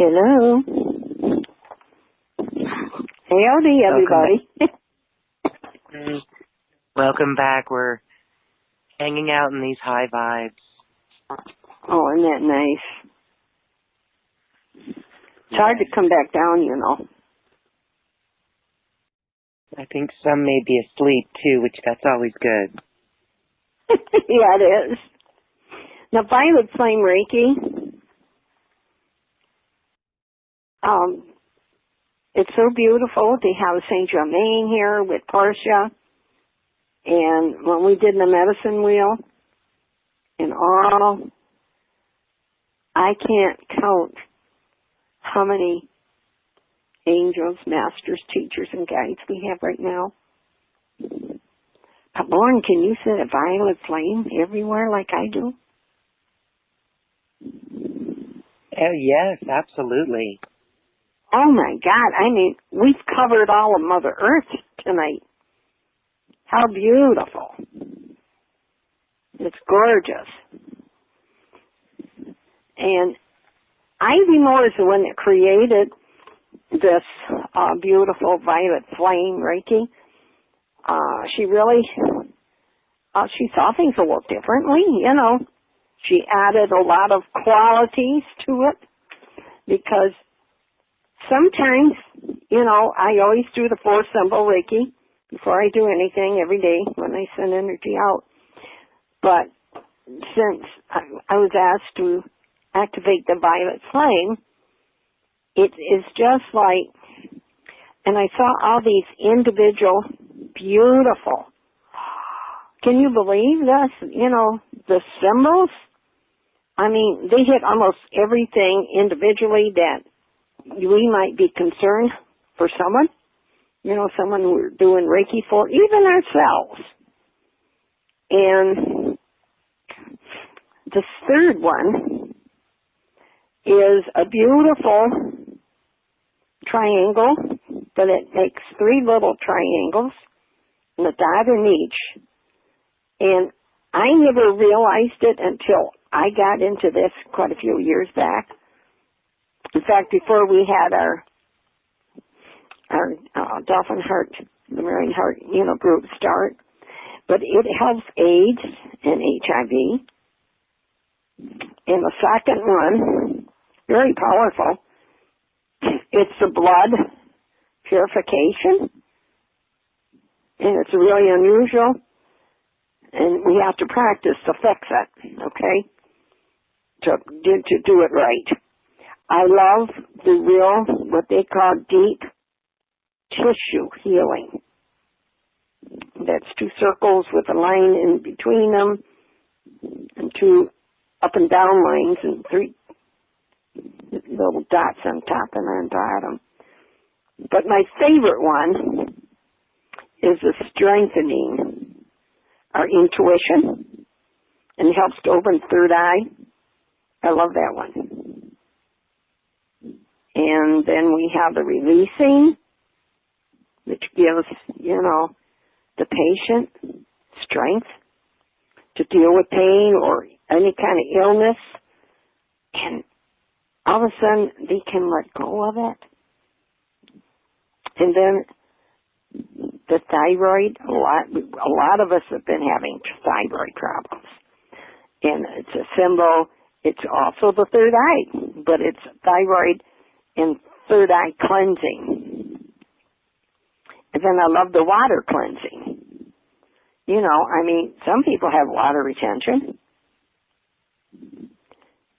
Hello. Howdy, everybody. Welcome back. We're hanging out in these high vibes. Oh, isn't that nice? It's hard to come back down, you know. I think some may be asleep, too, which that's always good. Yeah, it is. Now, Violet Flame Reiki, it's so beautiful to have Saint Germain here with Portia. And when we did the medicine wheel and all, I can't count how many angels, masters, teachers, and guides we have right now. But Lauren, can you set a violet flame everywhere like I do? Oh, yes, absolutely. Oh, my God. I mean, we've covered all of Mother Earth tonight. How beautiful. It's gorgeous. And Ivy Moore is the one that created this beautiful violet flame Reiki. She really, she saw things a little differently, you know. She added a lot of qualities to it because sometimes, you know, I always do the 4-symbol Reiki before I do anything every day when I send energy out. But since I was asked to activate the violet flame, it is just like, and I saw all these individual, beautiful, can you believe this? You know, the symbols? I mean, they hit almost everything individually that we might be concerned for someone. You know, someone we're doing Reiki for, even ourselves. And the third one is a beautiful triangle, but it makes 3 little triangles and a dot in each. And I never realized it until I got into this quite a few years back. In fact, before we had our Dolphin Heart, Lemurian Heart, you know, group start. But it helps AIDS and HIV. And the second one, very powerful, it's the blood purification. And it's really unusual. And we have to practice to fix it, okay? To do it right. I love the real, what they call deep tissue healing. That's 2 circles with a line in between them, and 2 up and down lines, and 3 little dots on top and on bottom. But my favorite one is the strengthening our intuition, and helps to open 3rd eye. I love that one. And then we have the releasing, which gives, you know, the patient strength to deal with pain or any kind of illness. And all of a sudden, they can let go of it. And then the thyroid, a lot of us have been having thyroid problems. And it's a symbol. It's also the 3rd eye, but it's thyroid and 3rd eye cleansing. And then I love the water cleansing. You know, I mean, some people have water retention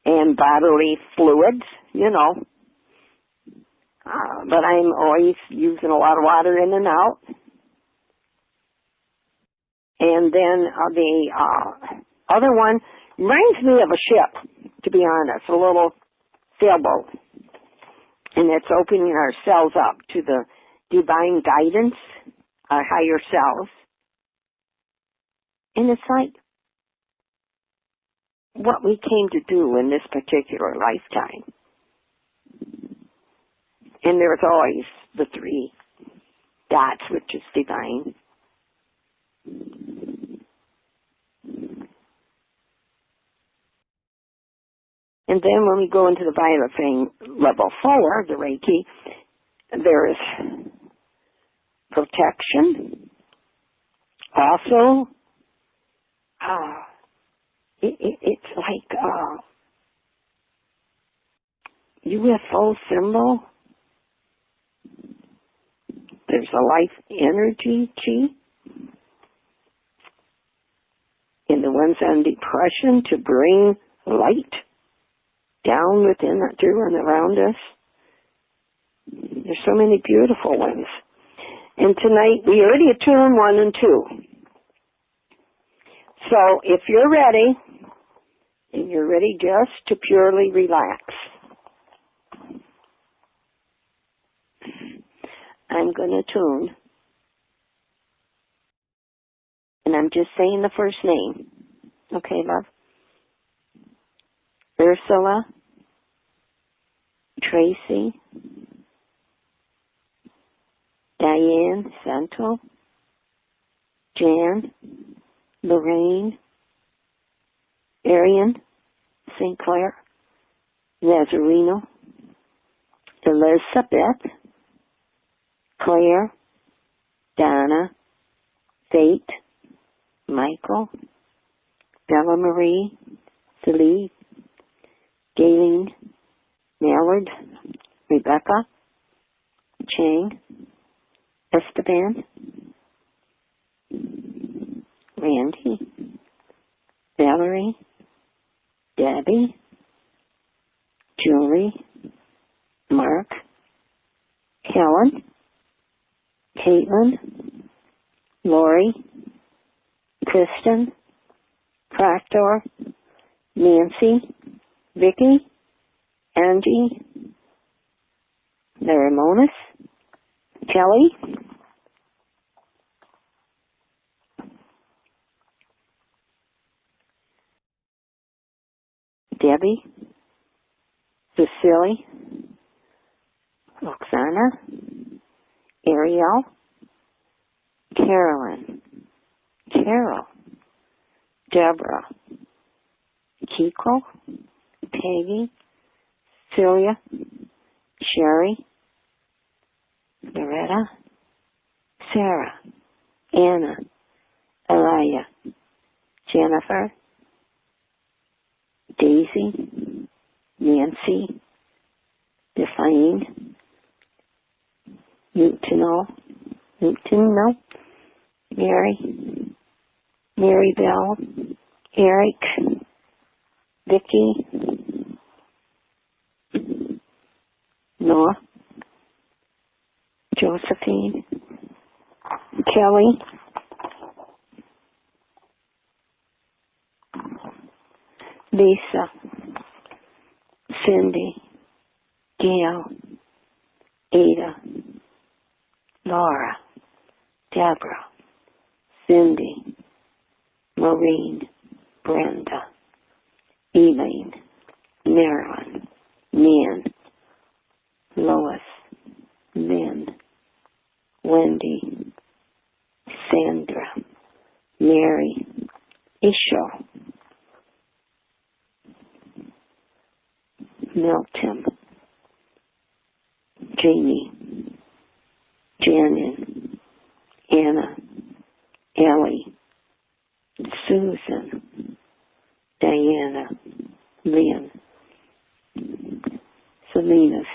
and bodily fluids, you know. But I'm always using a lot of water in and out. And then the other one reminds me of a ship, to be honest, a little sailboat. And it's opening ourselves up to the divine guidance, our higher selves. And it's like what we came to do in this particular lifetime. And there's always the 3 dots, which is divine. And then when we go into the violet flame level 4, the Reiki, there is protection. Also, it's like UFO symbol. There's a life energy chi. And the ones on depression to bring light down within, through and around us. There's so many beautiful ones. And tonight, we already attuned 1 and 2. So if you're ready, and you're ready just to purely relax, I'm going to tune. And I'm just saying the first name. Okay, love? Ursula, Tracy, Diane Santo, Jan, Lorraine, Arian, St. Clair, Nazareno, Elizabeth, Claire, Donna, Fate, Michael, Bella Marie, Celine, Gayleen, Mallard, Rebecca, Chang, Esteban, Randy, Valerie, Debbie, Julie, Mark, Helen, Caitlin, Lori, Kristen, Proctor, Nancy, Vicky, Angie, Ramonis, Kelly, Debbie, Cecily, Oksana, Ariel, Carolyn, Carol, Deborah, Kiko, Peggy, Celia, Sherry, Loretta, Sarah, Anna, Elia, Jennifer, Daisy, Nancy, Define, Newton, Mary Bell, Eric, Vicky, Noah, Josephine, Kelly, Lisa, Cindy, Gail, Ada, Laura, Deborah, Cindy, Maureen, Brenda, Elaine, Marilyn, Nan, Lois, Lynn, Wendy, Sandra, Mary, Isho, Milton, Jamie, Janet, Anna, Ellie, Susan, Diana, Lynn, Salinas,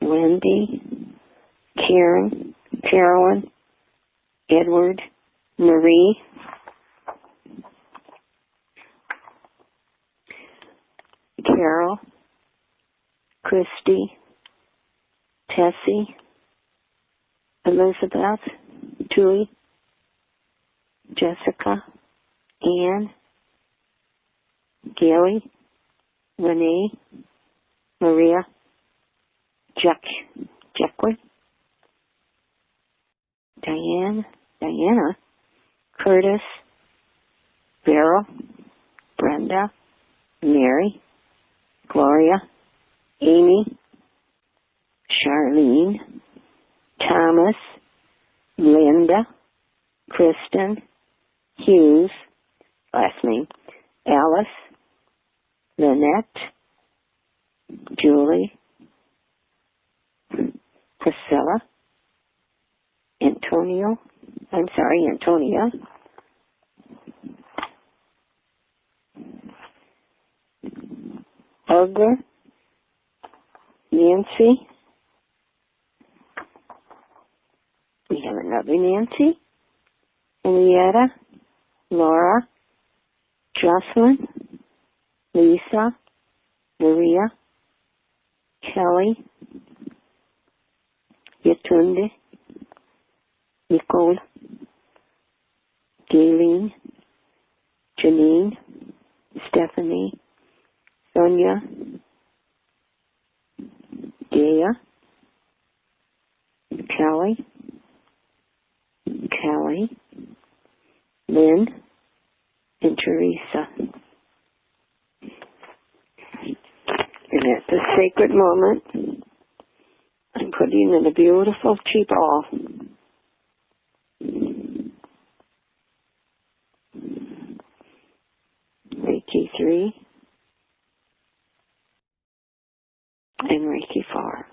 Wendy, Karen, Carolyn, Edward, Marie, Carol, Christy, Tessie, Elizabeth, Julie, Jessica, Anne, Gary, Renee, Maria, Jacqueline, Diana, Curtis, Beryl, Brenda, Mary, Gloria, Amy, Charlene, Thomas, Linda, Kristen, Hughes, last name, Alice, Lynette, Julie, Priscilla, Antonia, Olga, Nancy, we have another Nancy, Henrietta, Laura, Jocelyn, Lisa, Maria, Kelly, Yatunde, Nicole, Gayleen, Janine, Stephanie, Sonia, Dea, Kelly, Lynn, and Teresa. And at this sacred moment, I'm putting in a beautiful tea ball. Reiki 3 and Reiki 4.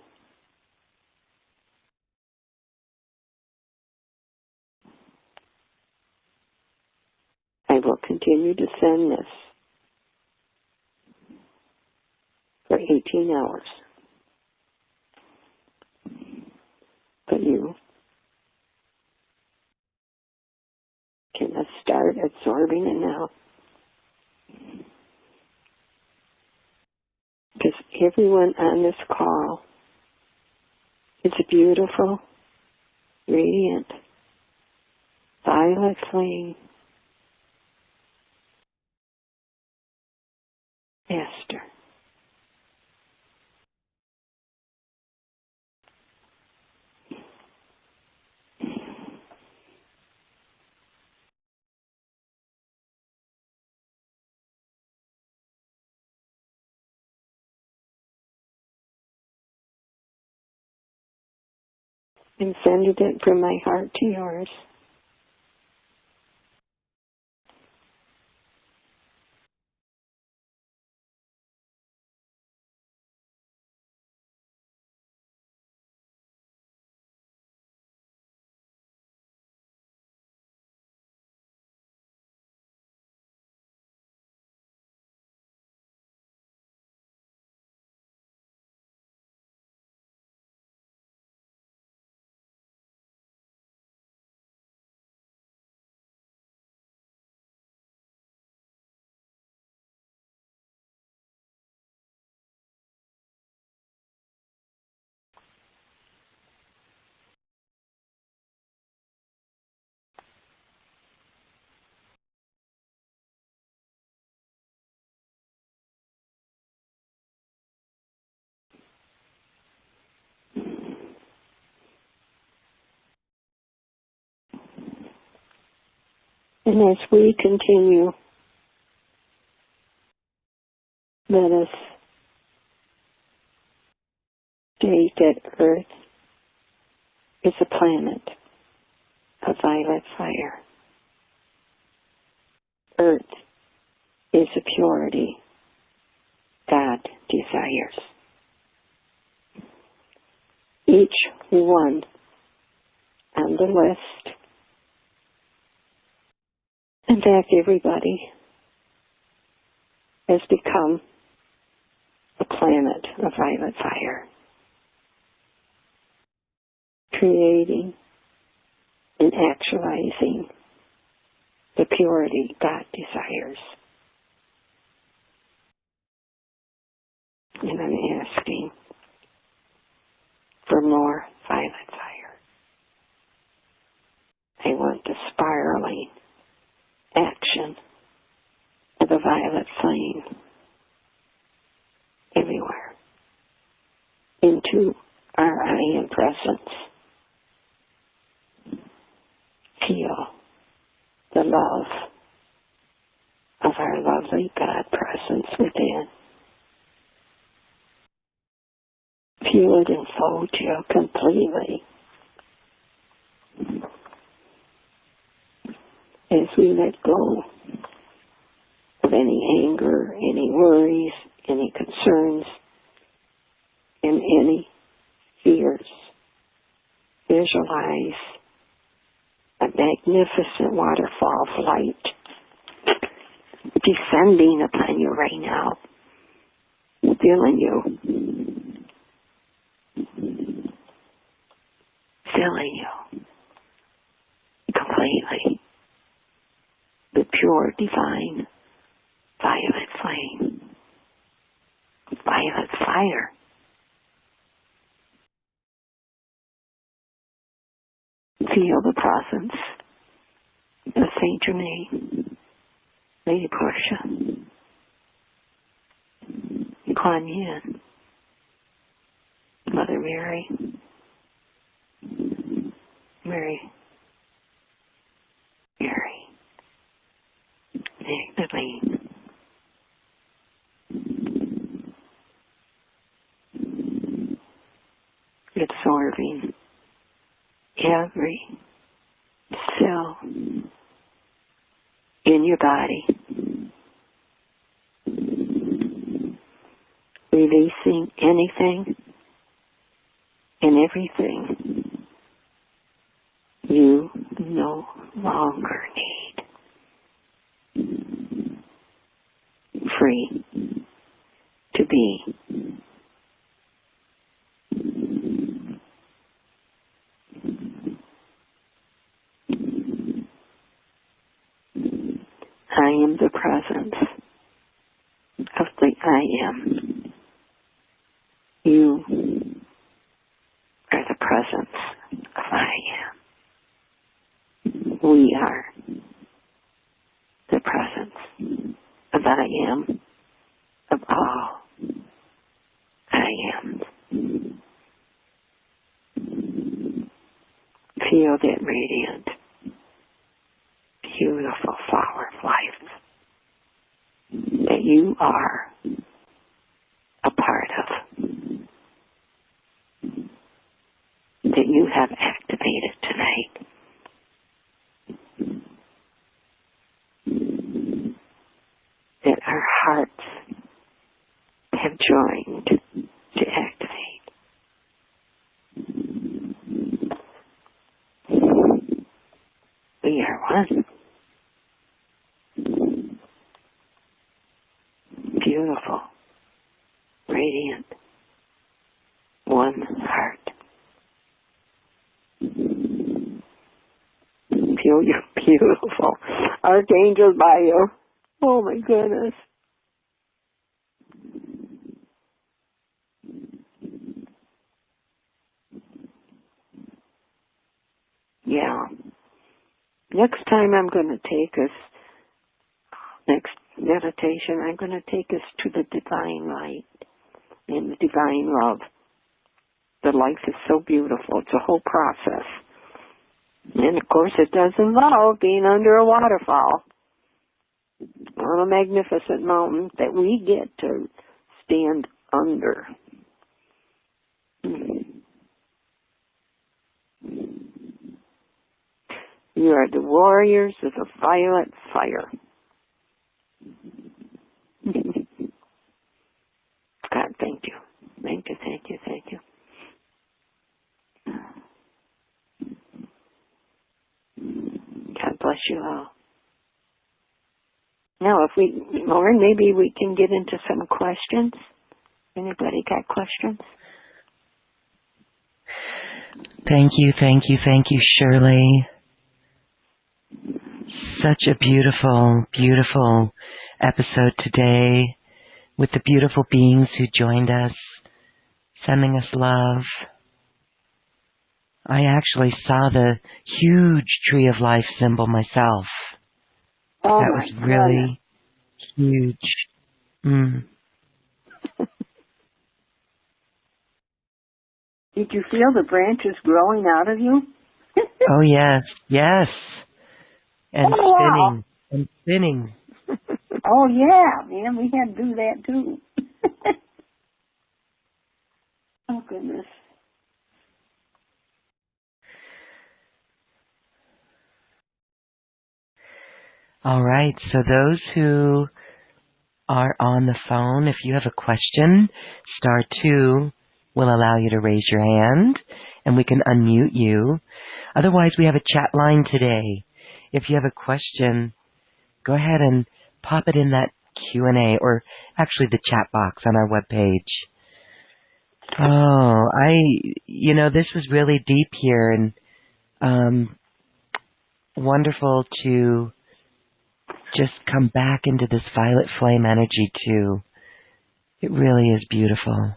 I will continue to send this for 18 hours. But you can start absorbing it now. Because everyone on this call is a beautiful, radiant, violet flame. Esther. And sending it from my heart to yours. And as we continue, let us state that Earth is a planet of violet fire. Earth is a purity God desires. Each one on the list, in fact everybody, has become a planet of violet fire, creating and actualizing the purity God desires. And I'm asking for more violet fire. I want the spiraling action of the violet flame everywhere into our I Am presence. Feel the love of our lovely God presence within. Feel it enfold you completely as we let go of of any anger, any worries, any concerns, and any fears. Visualize a magnificent waterfall flight descending upon you right now, filling you, completely with pure divine violet flame, violet fire. Feel the presence of Saint Germain, Lady Portia, Kuan Yin, Mother Mary, Mary, Magdalene, absorbing every cell in your body, releasing anything and everything you no longer need. Free to be. I am the presence of the I am. You are the presence of I am. We are the presence of I am, of all I am. Feel that radiant, beautiful flower of life that you are a part of, that you have activated tonight. That our hearts have joined to activate. We are one. Beautiful, radiant, one heart. Beautiful. Archangels by you. Oh my goodness. Yeah. Next time I'm going to take us, next meditation, I'm going to take us to the divine light and the divine love. The life is so beautiful. It's a whole process. And of course it does involve being under a waterfall on a magnificent mountain that we get to stand under. You are the warriors of the violet fire. God, thank you. Thank you, thank you, thank you. God bless you all. Now, Lauren, maybe we can get into some questions. Anybody got questions? Thank you, Shirley. Such a beautiful, beautiful episode today with the beautiful beings who joined us, sending us love. I actually saw the huge tree of life symbol myself. Oh, that was really huge. Did you feel the branches growing out of you? Oh, yes. And spinning. Oh, yeah, man, we had to do that, too. Oh, goodness. All right, so those who are on the phone, if you have a question, *2 will allow you to raise your hand and we can unmute you. Otherwise, we have a chat line today. If you have a question, go ahead and pop it in that Q&A, or actually the chat box on our webpage. Oh, this was really deep here, and wonderful to just come back into this violet flame energy too. It really is beautiful.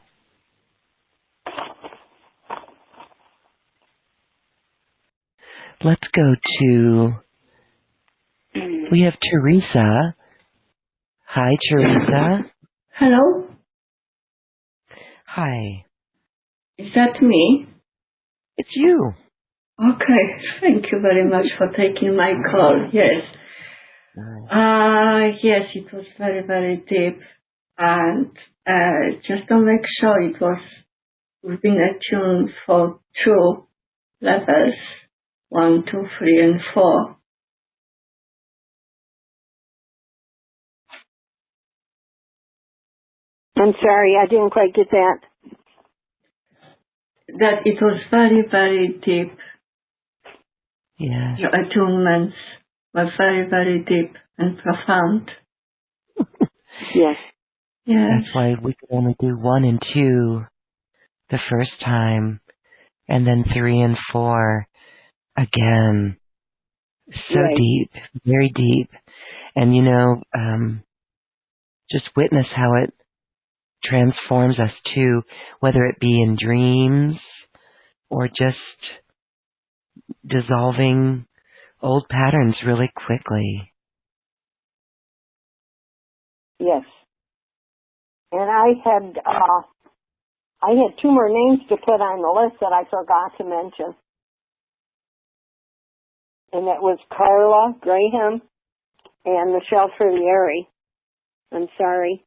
Let's go to, we have Teresa. Hi, Teresa. Hello? Hi. Is that me? It's you. Okay, thank you very much for taking my call. Yes. Yes, it was very, very deep. And just to make sure we've been attuned for 2 levels, 1, 2, 3, and 4. I'm sorry, I didn't quite get that. That it was very, very deep. Yes. Your attunements were very, very deep and profound. Yes. Yes. That's why we could only do 1 and 2 the first time, and then 3 and 4 again. So Right. deep, very deep. And just witness how it transforms us too, whether it be in dreams or just dissolving old patterns really quickly. Yes. And I had 2 more names to put on the list that I forgot to mention. And that was Carla Graham and Michelle Ferrieri. I'm sorry.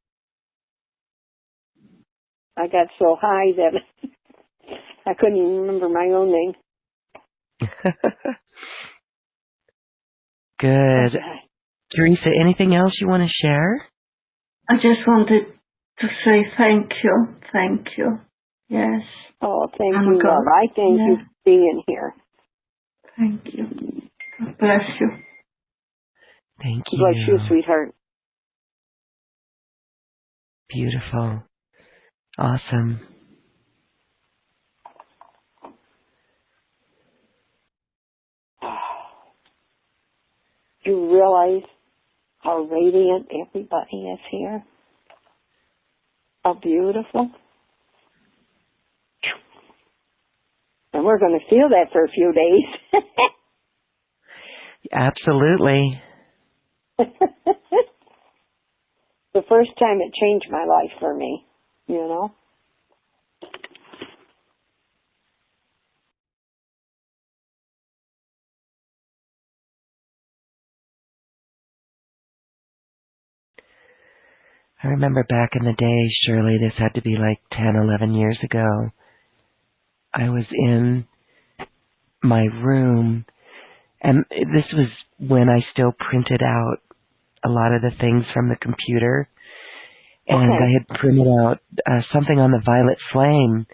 I got so high that I couldn't even remember my own name. Good. Teresa, anything else you want to share? I just wanted to say thank you. Thank you. Yes. Oh, thank you, love. I thank you for being here. Thank you. God bless you. Thank you. Bless you, sweetheart. Beautiful. Awesome. You realize how radiant everybody is here? How beautiful? And we're going to feel that for a few days. Absolutely. The first time it changed my life for me, I remember back in the day, Shirley, this had to be like 10, 11 years ago. I was in my room, and this was when I still printed out a lot of the things from the computer. And I had printed out something on the violet flame,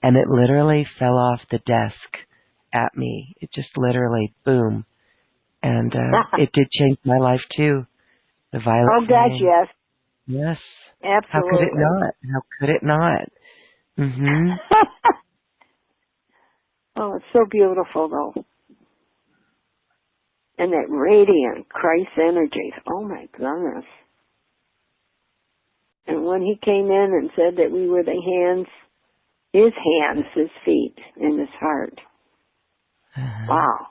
and it literally fell off the desk at me. It just literally, boom. And it did change my life too, the violet flame. Oh, gosh, yes. Yes. Absolutely. How could it not? How could it not? Mm-hmm. Oh, it's so beautiful, though. And that radiant Christ energy. Oh, my goodness. And when he came in and said that we were the hands, his feet, and his heart. Wow.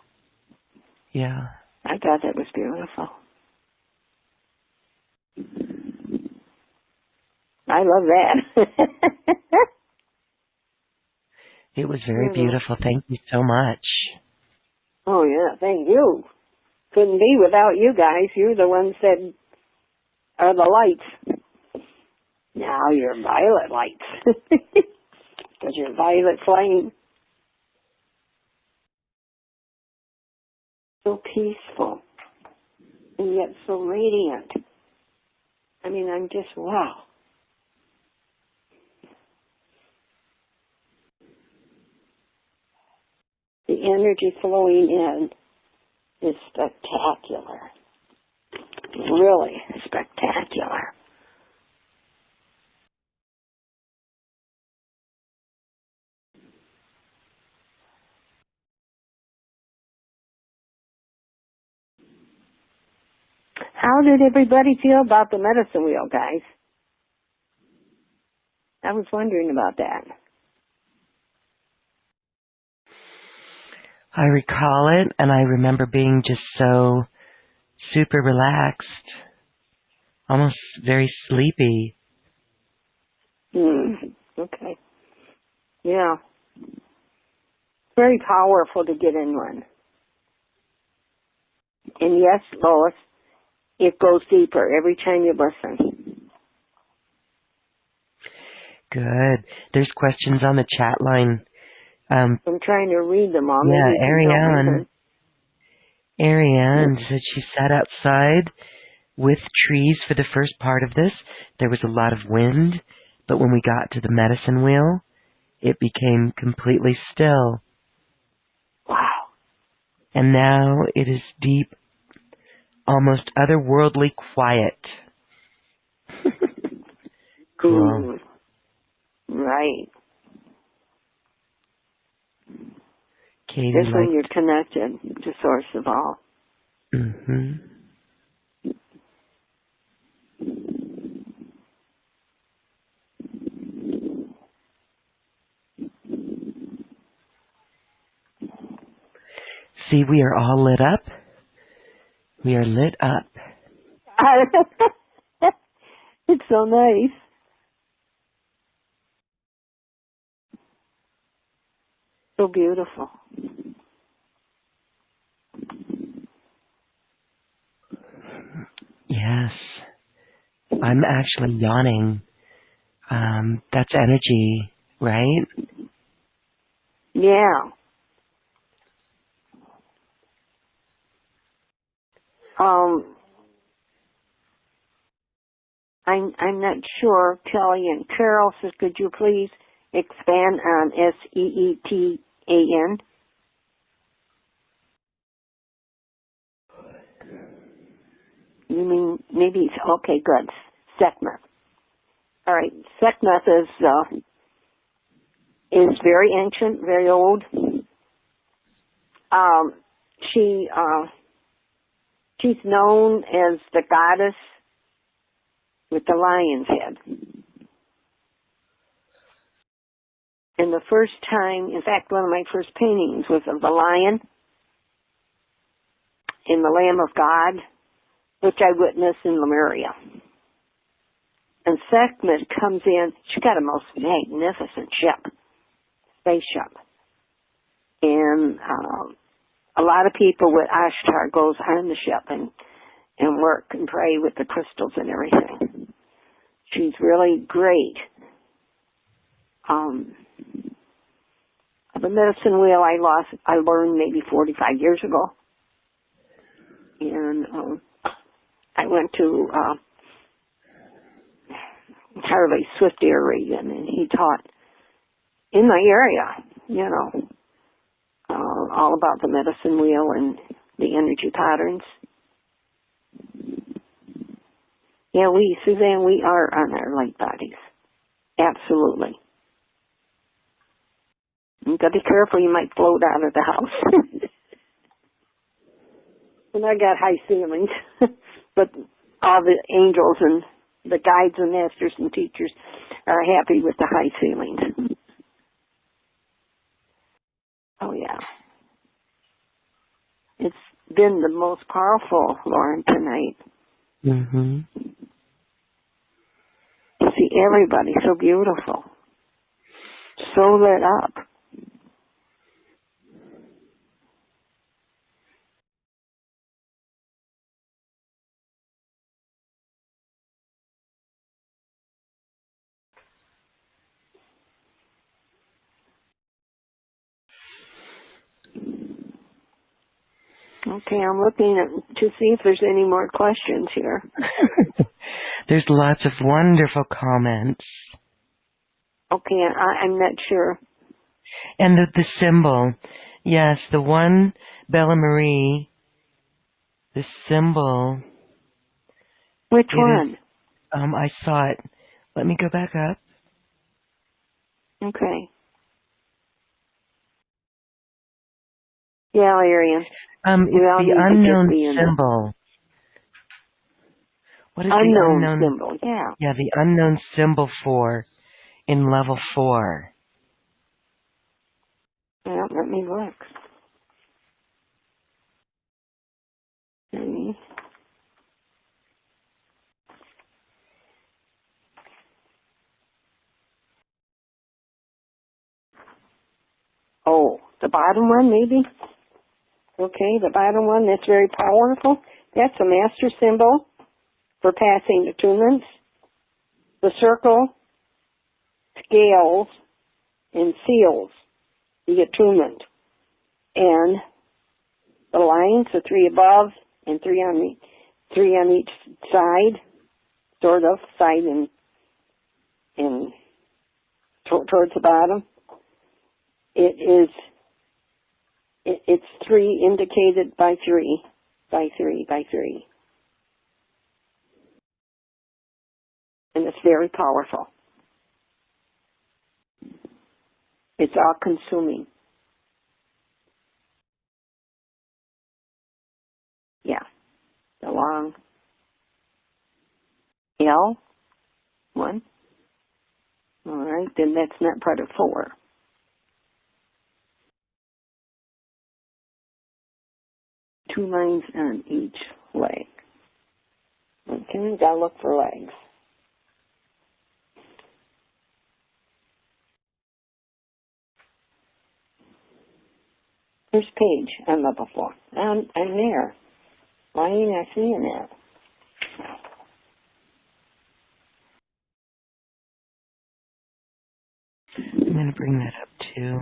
Yeah. I thought that was beautiful. I love that. It was very beautiful. Thank you so much. Oh, yeah, thank you. Couldn't be without you guys. You're the ones that are the lights. Now you're violet lights. Because you're violet flame. So peaceful. And yet so radiant. I mean, I'm just, wow. The energy flowing in is spectacular. Really spectacular. How did everybody feel about the medicine wheel, guys? I was wondering about that. I recall it, and I remember being just so super relaxed, almost very sleepy. Okay. Yeah. Very powerful to get in one. And yes, Lois, it goes deeper every time you listen. Good. There's questions on the chat line. I'm trying to read them all. Yeah, Maybe Ariane said she sat outside with trees for the first part of this. There was a lot of wind, but when we got to the medicine wheel, it became completely still. Wow. And now it is deep, almost otherworldly quiet. Cool. Right. Katie, That's when you're connected to Source of all. Mm-hmm. See, we are all lit up. We are lit up. It's so nice. So beautiful. Yes. I'm actually yawning. That's energy, right? Yeah. I'm not sure. Kelly and Carol says, could you please expand on SEETAN? You mean maybe? Okay, good. Sekhmet. All right. Sekhmet is very ancient, very old. She's known as the goddess with the lion's head. And the first time, in fact, one of my first paintings was of the lion and the Lamb of God, which I witnessed in Lemuria. And Sekhmet comes in. She's got a most magnificent spaceship. And a lot of people with Ashtar goes on the ship and work and pray with the crystals and everything. She's really great. The medicine wheel I learned maybe 45 years ago. And I went to Harley Swift Reagan, and he taught in my area, all about the medicine wheel and the energy patterns. Yeah, Suzanne, we are on our light bodies. Absolutely. You got to be careful, you might float out of the house. And I got high ceilings, but all the angels and the guides and masters and teachers are happy with the high ceilings. Oh, yeah. It's been the most powerful, Lauren, tonight. Mm-hmm. To see everybody so beautiful, so lit up. Okay, I'm looking to see if there's any more questions here. There's lots of wonderful comments. Okay, I'm not sure. And the symbol. Yes, the one, Bella Marie, the symbol. Which one? Is, I saw it. Let me go back up. Okay. Yeah, Arian. It's the unknown symbol. What is the unknown symbol? Yeah. Yeah, the unknown symbol for in level 4. Well, let me look. Oh, the bottom one, maybe? Okay, the bottom one, that's very powerful. That's a master symbol for passing attunements. The circle, scales, and seals the attunement. And the lines, the 3 above and 3 on each side, sort of, side and towards the bottom. It's 3 indicated by 3, by 3, by 3. And it's very powerful. It's all consuming. Yeah. The long L, 1. All right, then that's not part of 4. Two lines on each leg. Okay, we gotta look for legs. First page on level 4. I'm there. Why are you not seeing that? I'm going to bring that up too.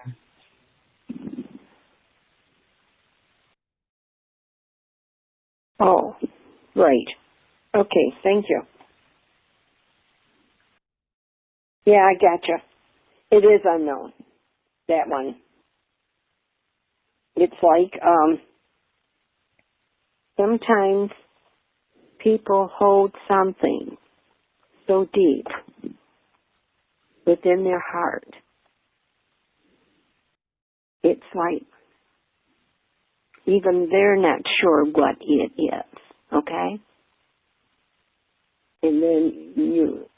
Oh, right. Okay, thank you. Yeah, I gotcha. It is unknown, that one. It's like, sometimes people hold something so deep within their heart. It's like even they're not sure what it is, okay? And then you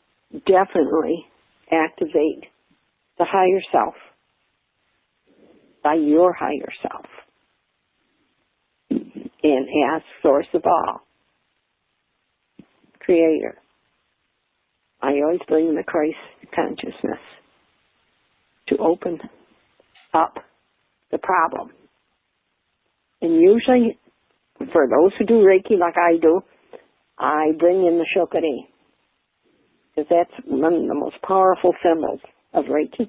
definitely activate the higher self by your higher self and ask source of all, creator. I always bring the Christ consciousness to open up the problem. And usually, for those who do Reiki like I do, I bring in the Shokari, because that's one of the most powerful symbols of Reiki.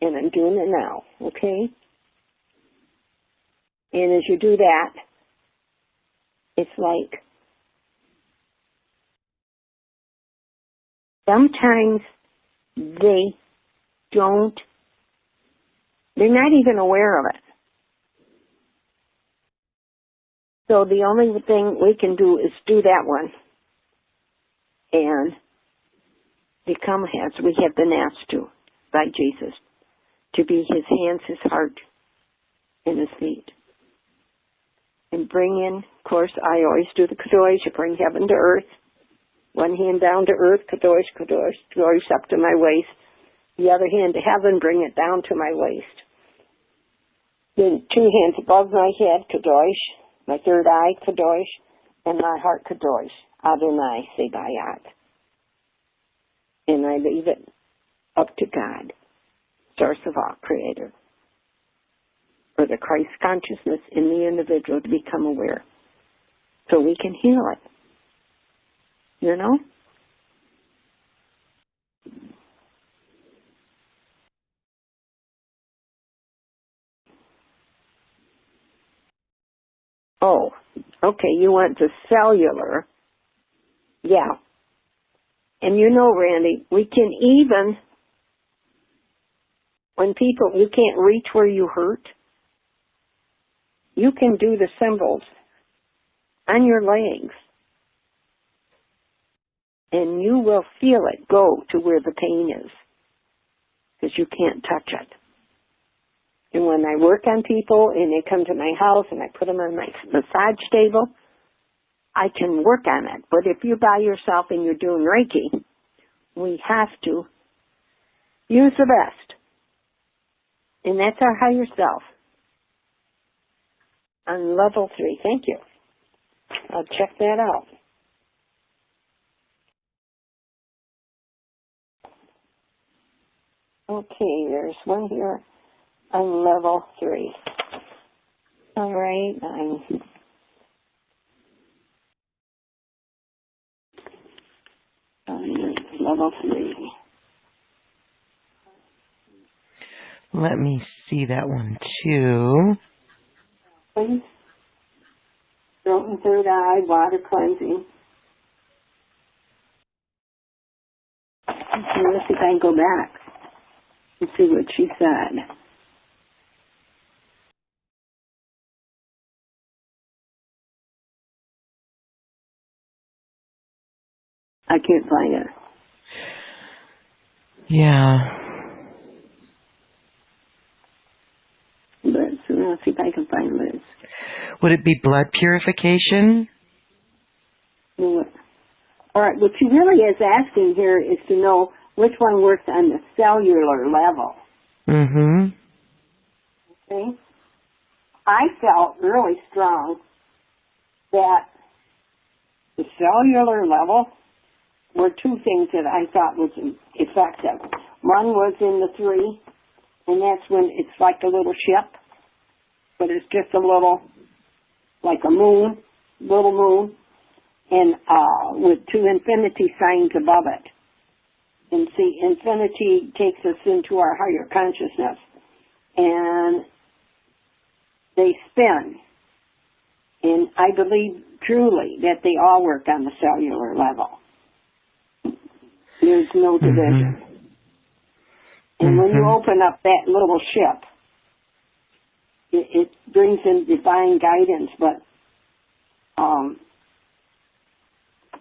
And I'm doing it now, okay? And as you do that, it's like sometimes they're not even aware of it. So the only thing we can do is do that one and become as we have been asked to by Jesus, to be his hands, his heart, and his feet. And bring in, of course, I always do the Kadosh, you bring heaven to earth, one hand down to earth, Kadosh, Kadosh, Kadosh up to my waist, the other hand to heaven, bring it down to my waist. Then 2 hands above my head, Kadosh, my third eye, Kadosh, and my heart, Kadosh, Adonai Sebayat. And I leave it up to God, source of all, creator, for the Christ consciousness in the individual to become aware, so we can heal it. You know? Oh, okay, you want the cellular Yeah. And you know, Randy, we can even, when people, you can't reach where you hurt, you can do the symbols on your legs. And you will feel it go to where the pain is. Because you can't touch it. And when I work on people and they come to my house and I put them on my massage table, I can work on it. But if you're by yourself and you're doing Reiki, we have to use the best. And that's our higher self. On level 3. Thank you. I'll check that out. Okay, there's one here on level 3. All right, I'm on level 3. Let me see that one too. Please. Throat and third eye, water cleansing. Okay, let's see if I can go back and see what she said. I can't find it. Yeah. Let's see if I can find Liz. Would it be blood purification? All right, what she really is asking here is to know which one works on the cellular level. Mm-hmm. Okay? I felt really strong that the cellular level were two things that I thought was effective. One was in the 3, and that's when it's like a little ship, but it's just a little, like a moon, little moon, and with 2 infinity signs above it. And see, infinity takes us into our higher consciousness, and they spin. And I believe truly that they all work on the cellular level. There's no division. Mm-hmm. And when you open up that little ship, it brings in divine guidance, but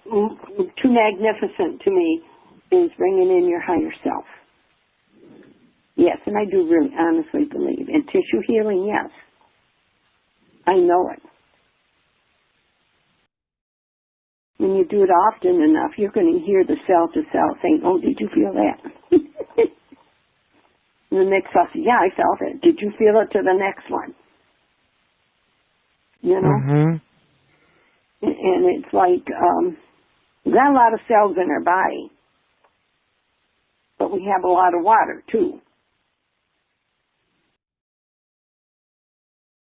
too magnificent to me is bringing in your higher self. Yes, and I do really honestly believe. And tissue healing, yes. I know it. When you do it often enough, you're going to hear the cell to cell saying, oh, did you feel that? And the next cell says, yeah, I felt it. Did you feel it to the next one? You know? Mm-hmm. And it's like, we've got a lot of cells in our body, but we have a lot of water, too.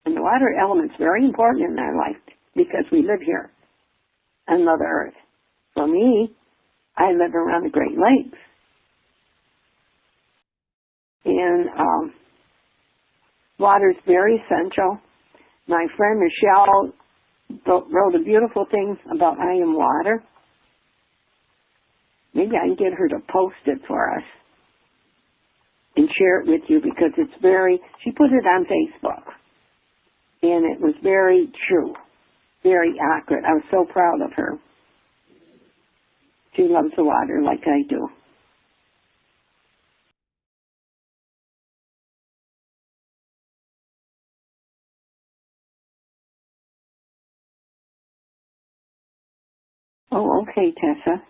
And the water element's very important in our life because we live here on Mother Earth. For me, I live around the Great Lakes. And water's very essential. My friend Michelle wrote a beautiful thing about I Am Water. Maybe I can get her to post it for us and share it with you because it's she put it on Facebook. And it was very true, very accurate. I was so proud of her. She loves the water like I do. Oh, okay, Tessa.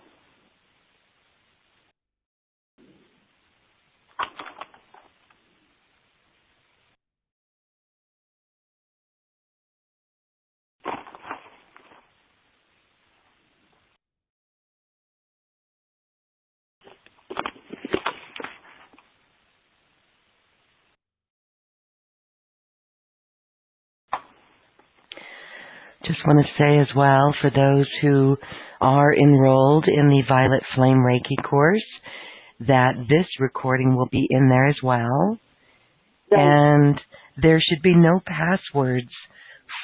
Just want to say as well, for those who are enrolled in the Violet Flame Reiki course, that this recording will be in there as well. And there should be no passwords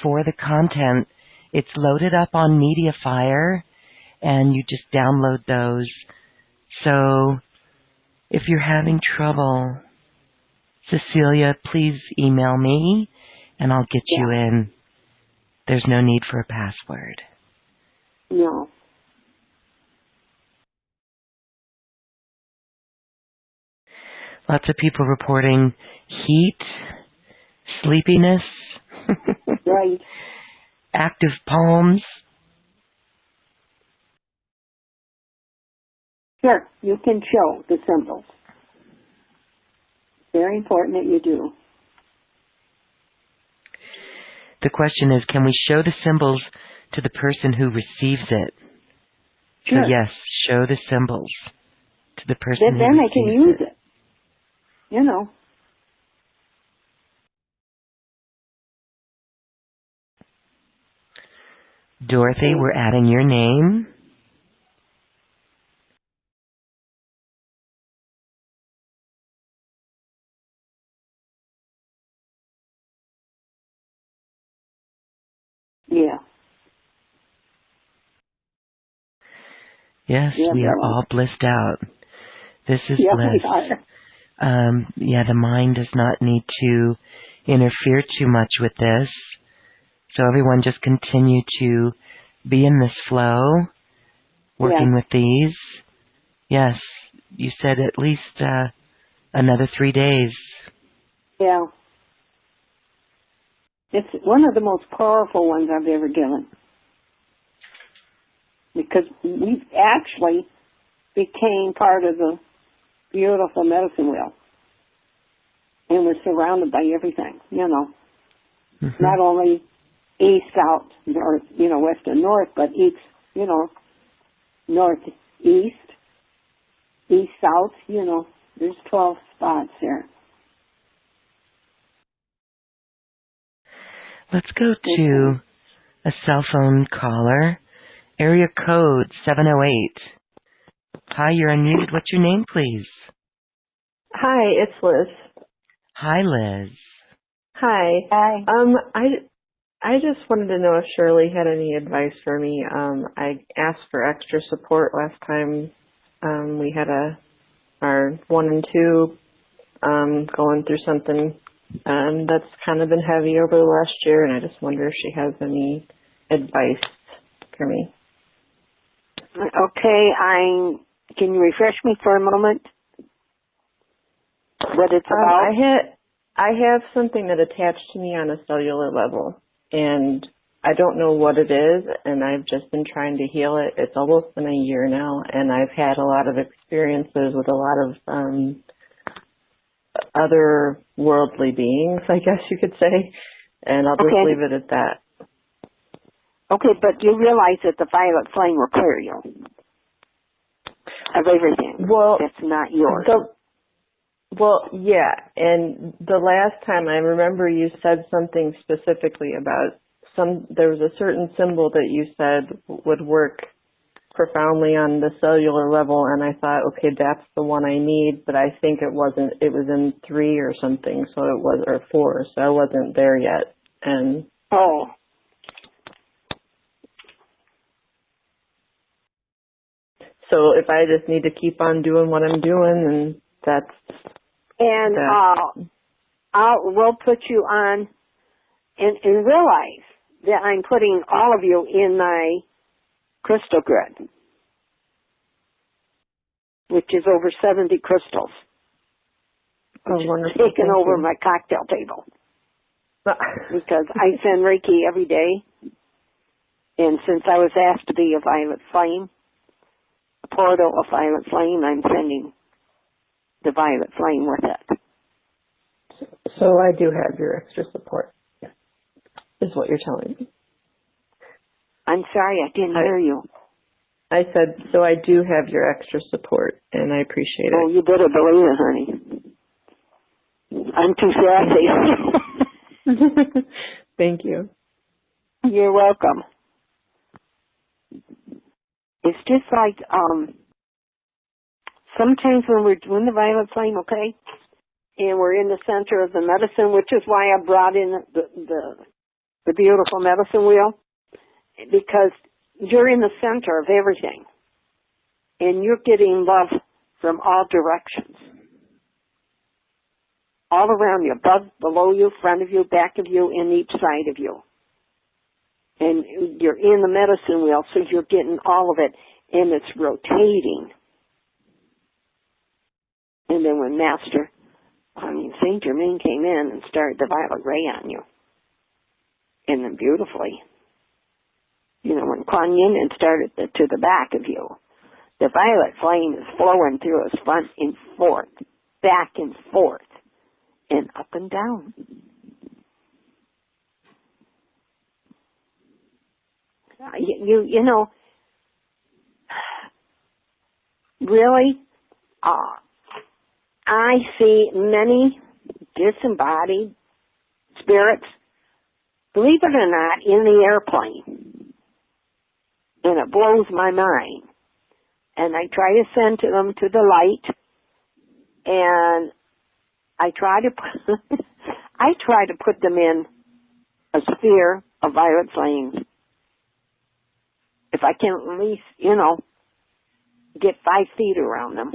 for the content. It's loaded up on Mediafire, and you just download those. So if you're having trouble, Cecilia, please email me and I'll get you in. There's no need for a password. No. Lots of people reporting heat, sleepiness, Right. active palms. Sure, you can show the symbols. Very important that you do. The question is, can we show the symbols to the person who receives it? Sure. So yes, show the symbols to the person who Then receives they can use it. You know. Dorothy, we're adding your name. Yeah. Yes, Yeah, we are brother. all blissed out. This is Yeah, bliss. we are. The mind does not need to interfere too much with this. So everyone just continue to be in this flow, working with these. Yes, you said at least another 3 days. Yeah. It's one of the most powerful ones I've ever given. Because we actually became part of the beautiful medicine wheel. And we're surrounded by everything, you know. Mm-hmm. Not only east, south, north, west and north, but east, north, east, south, there's 12 spots there. Let's go to a cell phone caller. Area code 708. Hi, you're unmuted. What's your name, please? Hi, it's Liz. Hi, Liz. Hi. Hi. I just wanted to know if Shirley had any advice for me. I asked for extra support last time. We had our 1 and 2 going through something that's kind of been heavy over the last year, and I just wonder if she has any advice for me. Okay, can you refresh me for a moment? What it's about? I have something that attached to me on a cellular level, and I don't know what it is, and I've just been trying to heal it. It's almost been a year now, and I've had a lot of experiences with a lot of other worldly beings, I guess you could say, and I'll just leave it at that. Okay, but you realize that the violet flame will clear you of everything. Well, that's not yours. Yeah, and the last time I remember you said something specifically about there was a certain symbol that you said would work profoundly on the cellular level, and I thought, okay, that's the one I need, but I think it wasn't. It was in 3 or something, or 4, so I wasn't there yet. And so if I just need to keep on doing what I'm doing, and we'll put you on and realize that I'm putting all of you in my crystal grid, which is over 70 crystals. Wonderful. Taken over my cocktail table. Because I send Reiki every day, and since I was asked to be a violet flame, a portal of violet flame, I'm sending the violet flame with it. So I do have your extra support, is what you're telling me. I'm sorry, I didn't hear you. I said, so I do have your extra support, and I appreciate it. Oh, you better believe it, honey. I'm too sassy. Thank you. You're welcome. It's just like, sometimes when we're doing the violet flame, okay, and we're in the center of the medicine, which is why I brought in the beautiful medicine wheel, because you're in the center of everything. And you're getting love from all directions. All around you, above, below you, front of you, back of you, and each side of you. And you're in the medicine wheel, so you're getting all of it, and it's rotating. And then when Saint Germain came in and started the violet ray on you, and then beautifully, when Kuan Yin started to the back of you, the violet flame is flowing through us front and forth, back and forth, and up and down. Really, I see many disembodied spirits, believe it or not, in the airplane. And it blows my mind. And I try to send to them to the light, and I try to put them in a sphere of violet flames. If I can at least, get 5 feet around them,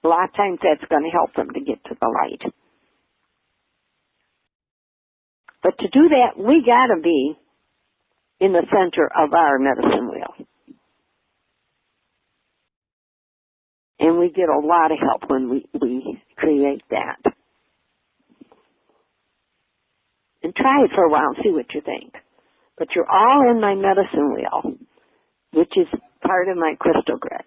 a lot of times that's going to help them to get to the light. But to do that, we got to be in the center of our medicine wheel. And we get a lot of help when we create that. And try it for a while and see what you think. But you're all in my medicine wheel, which is part of my crystal grid.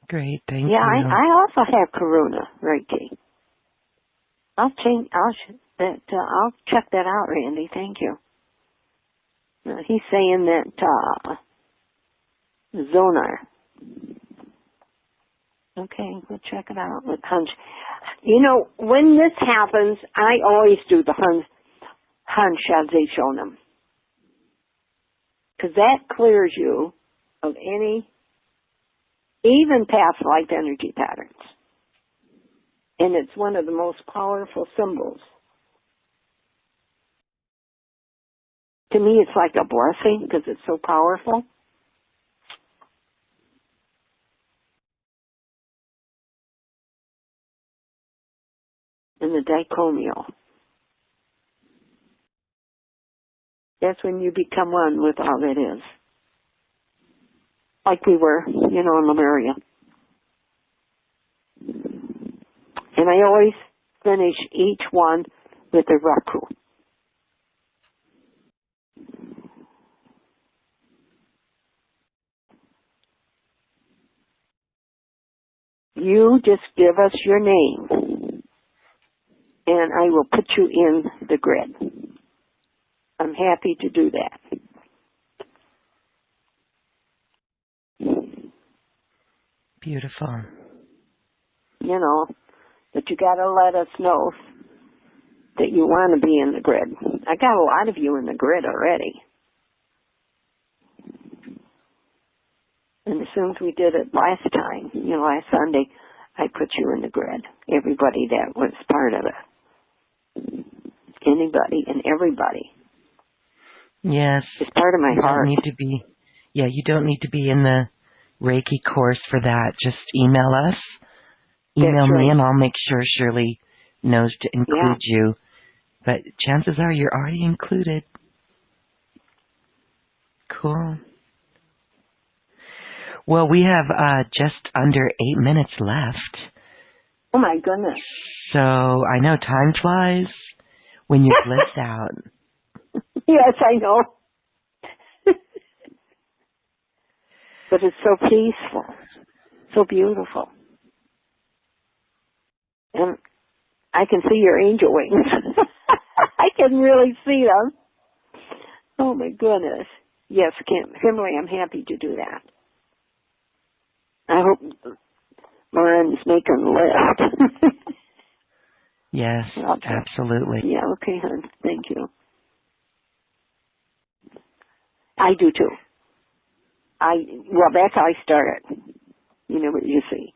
Great, thank you. Yeah, I also have Karuna Reiki. I'll check that out, Randy. Thank you. He's saying that Zonar. Okay, we'll check it out with Hunch. When this happens, I always do the Hunch Shonam. Because that clears you of any, even past life energy patterns. And it's one of the most powerful symbols. To me, it's like a blessing because it's so powerful. And the dicomio. That's when you become one with all that is. Like we were, in Lemuria. And I always finish each one with a raku. You just give us your name, and I will put you in the grid. I'm happy to do that. Beautiful. But you got to let us know that you want to be in the grid. I got a lot of you in the grid already. And as soon as we did it last time, last Sunday, I put you in the grid. Everybody that was part of it. Anybody and everybody. Yes. It's part of my heart. You don't need to be in the Reiki course for that. Just email us. Email me and I'll make sure Shirley knows to include you. But chances are you're already included. Cool. Well, we have just under 8 minutes left. Oh, my goodness. So I know time flies when you're blissed out. Yes, I know. But it's so peaceful, so beautiful. And I can see your angel wings. I can really see them. Oh, my goodness. Yes, Kimberly, I'm happy to do that. I hope Lauren's making the list. Yes, absolutely. Yeah, okay, hon. Thank you. I do too. That's how I started. What you see.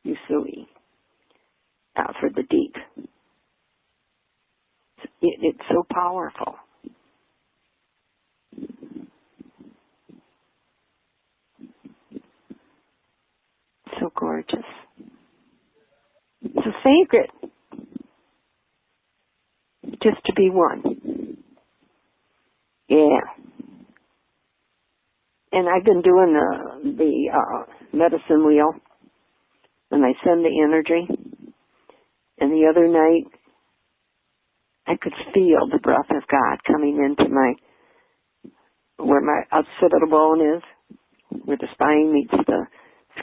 Yusui. For the deep. it's so powerful. So gorgeous. So sacred. Just to be one. Yeah. And I've been doing the medicine wheel, and I send the energy. And the other night, I could feel the breath of God coming into where my occipital bone is, where the spine meets the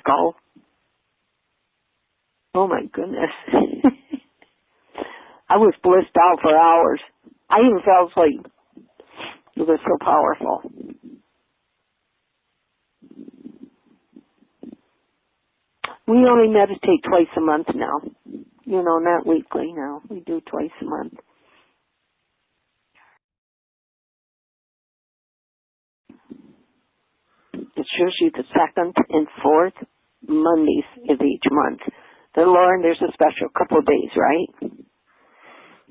skull. Oh my goodness. I was blissed out for hours. I even fell asleep. It was so powerful. We only meditate twice a month now. You know, not weekly now. We do twice a month. It's usually the second and fourth Mondays of each month. Then, Lauren, there's a special couple of days, right?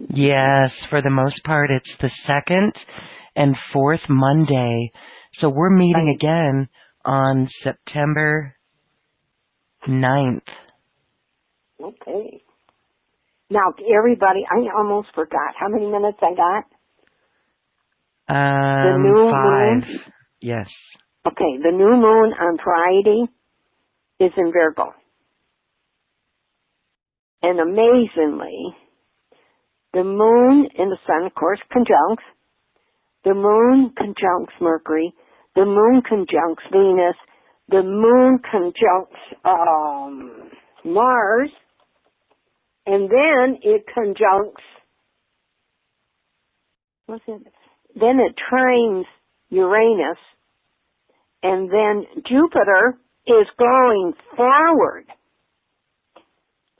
Yes, for the most part, it's the second and fourth Monday. So we're meeting again on September 9th. Okay. Now, everybody, I almost forgot. How many minutes I got? The new 5. moon? Yes. Okay, the new moon on Friday is in Virgo. And amazingly, the moon and the sun, of course, conjuncts. The moon conjuncts Mercury. The moon conjuncts Venus. The moon conjuncts Mars. And then it conjuncts, then it trines Uranus. And then Jupiter is going forward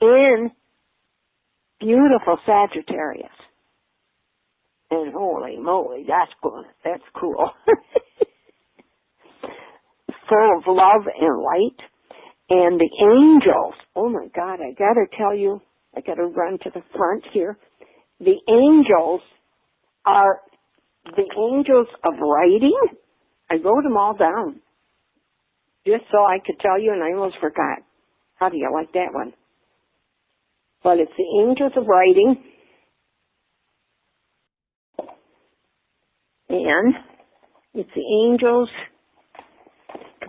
in beautiful Sagittarius. And holy moly, that's cool. That's cool. Full of love and light. And the angels, oh my God, I gotta tell you, I gotta run to the front here. The angels are the angels of writing. I wrote them all down. Just so I could tell you, and I almost forgot. How do you like that one? But it's the angels of writing. And it's the angels.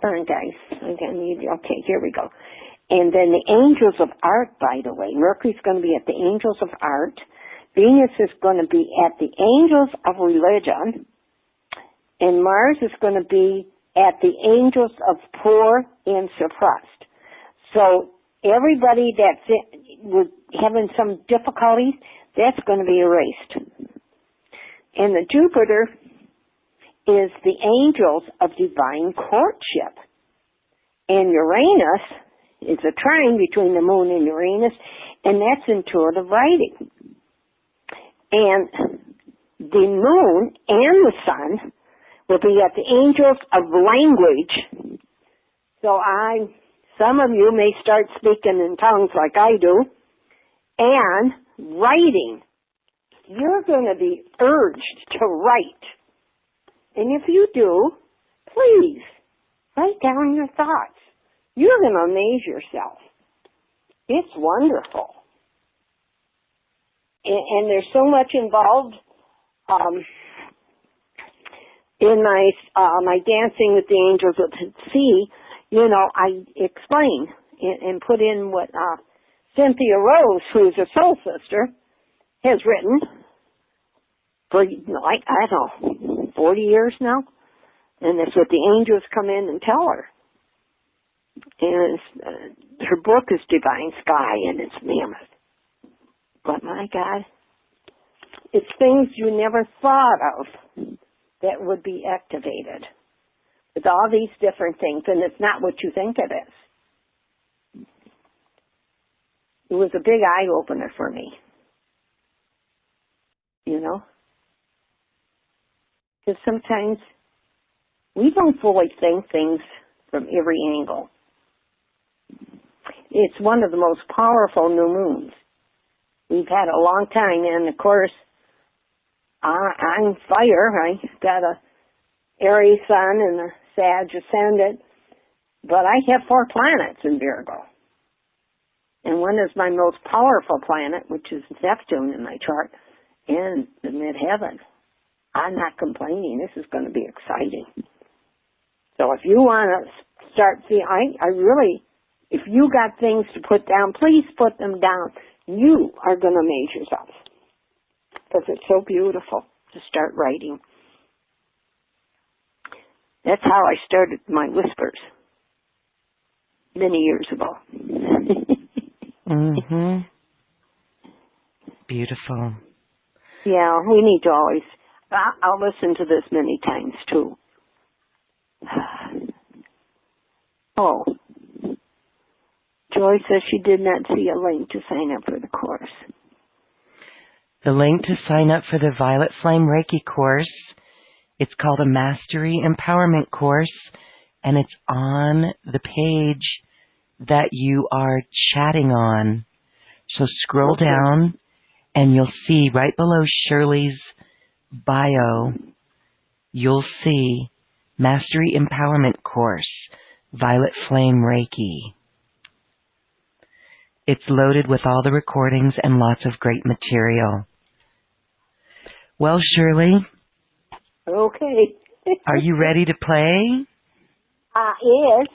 Come on, guys. Okay, here we go. And then the angels of art, by the way. Mercury's going to be at the angels of art. Venus is going to be at the angels of religion. And Mars is going to be at the angels of poor and suppressed. So everybody that's having some difficulties, that's going to be erased. And the Jupiter is the angels of divine courtship. And Uranus is a trine between the moon and Uranus, and that's intuitive writing. And the moon and the sun will be at the angels of language. So some of you may start speaking in tongues like I do, and writing. You're going to be urged to write. And if you do, please write down your thoughts. You're going to amaze yourself. It's wonderful. And there's so much involved in my Dancing with the Angels at Sea. You know, I explain and put in what Cynthia Rose, who's a soul sister, has written for, like, I don't know, 40 years now. And that's what the angels come in and tell her. And her book is Divine Sky, and it's mammoth. But my God, it's things you never thought of that would be activated. With all these different things, and it's not what you think it is. It was a big eye-opener for me. You know? Because sometimes we don't fully think things from every angle. It's one of the most powerful new moons we've had a long time, and of course, I'm fire. I got a Aries sun and a Sag ascendant, but I have 4 planets in Virgo. And one is my most powerful planet, which is Neptune in my chart, in the midheaven. I'm not complaining. This is going to be exciting. So if you want to start seeing, I really, if you got things to put down, please put them down. You are going to amaze yourself. Because it's so beautiful to start writing. That's how I started my whispers many years ago. Mhm. Beautiful. Yeah, we need to always, I'll listen to this many times too. Oh, Joy says she did not see a link to sign up for the course. The link to sign up for the Violet Flame Reiki course, it's called a Mastery Empowerment course, and it's on the page that you are chatting on. So scroll down, and you'll see right below Shirley's bio, you'll see Mastery Empowerment course, Violet Flame Reiki. It's loaded with all the recordings and lots of great material. Well, Shirley. Okay. Are you ready to play? Yes.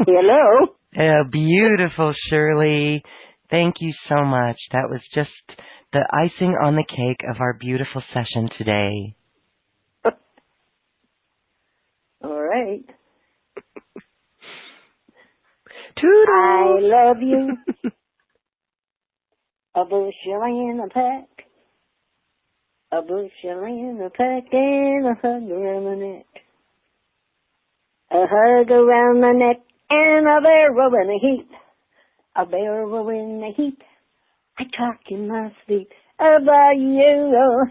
Hello. Beautiful, Shirley. Thank you so much. That was just the icing on the cake of our beautiful session today. All right. Toodles. I love you. A bushel in a pack. A bushel in a pack and a hug around the neck. A hug around the neck and a barrel in a heap. A barrel in a heap. I talk in my sleep about you.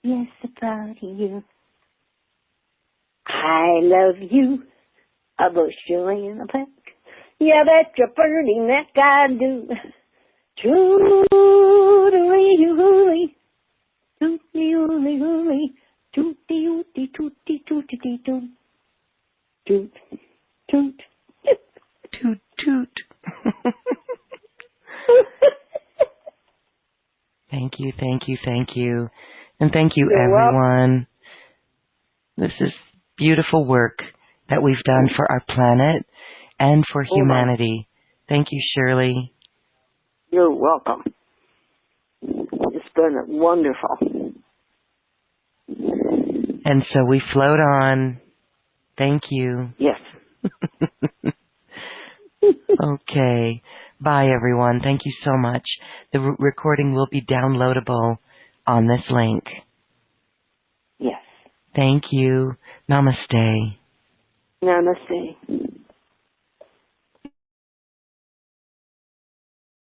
Yes, about you. I love you. A bushel in a pack. Yeah, that's your pretty neck I do. Toot-a-lee-hooly. Toot-a-lee-hooly. Toot-a-lee-toot-a-lee-toot. Toot, toot. Toot, toot. you, thank you, thank you. And thank you, You're everyone. This is beautiful work that we've done for our planet and for humanity. Thank you, Shirley. You're welcome. It's been wonderful. And so we float on. Thank you. Yes. Okay. Bye, everyone. Thank you so much. The recording will be downloadable on this link. Yes. Thank you. Namaste. Namaste.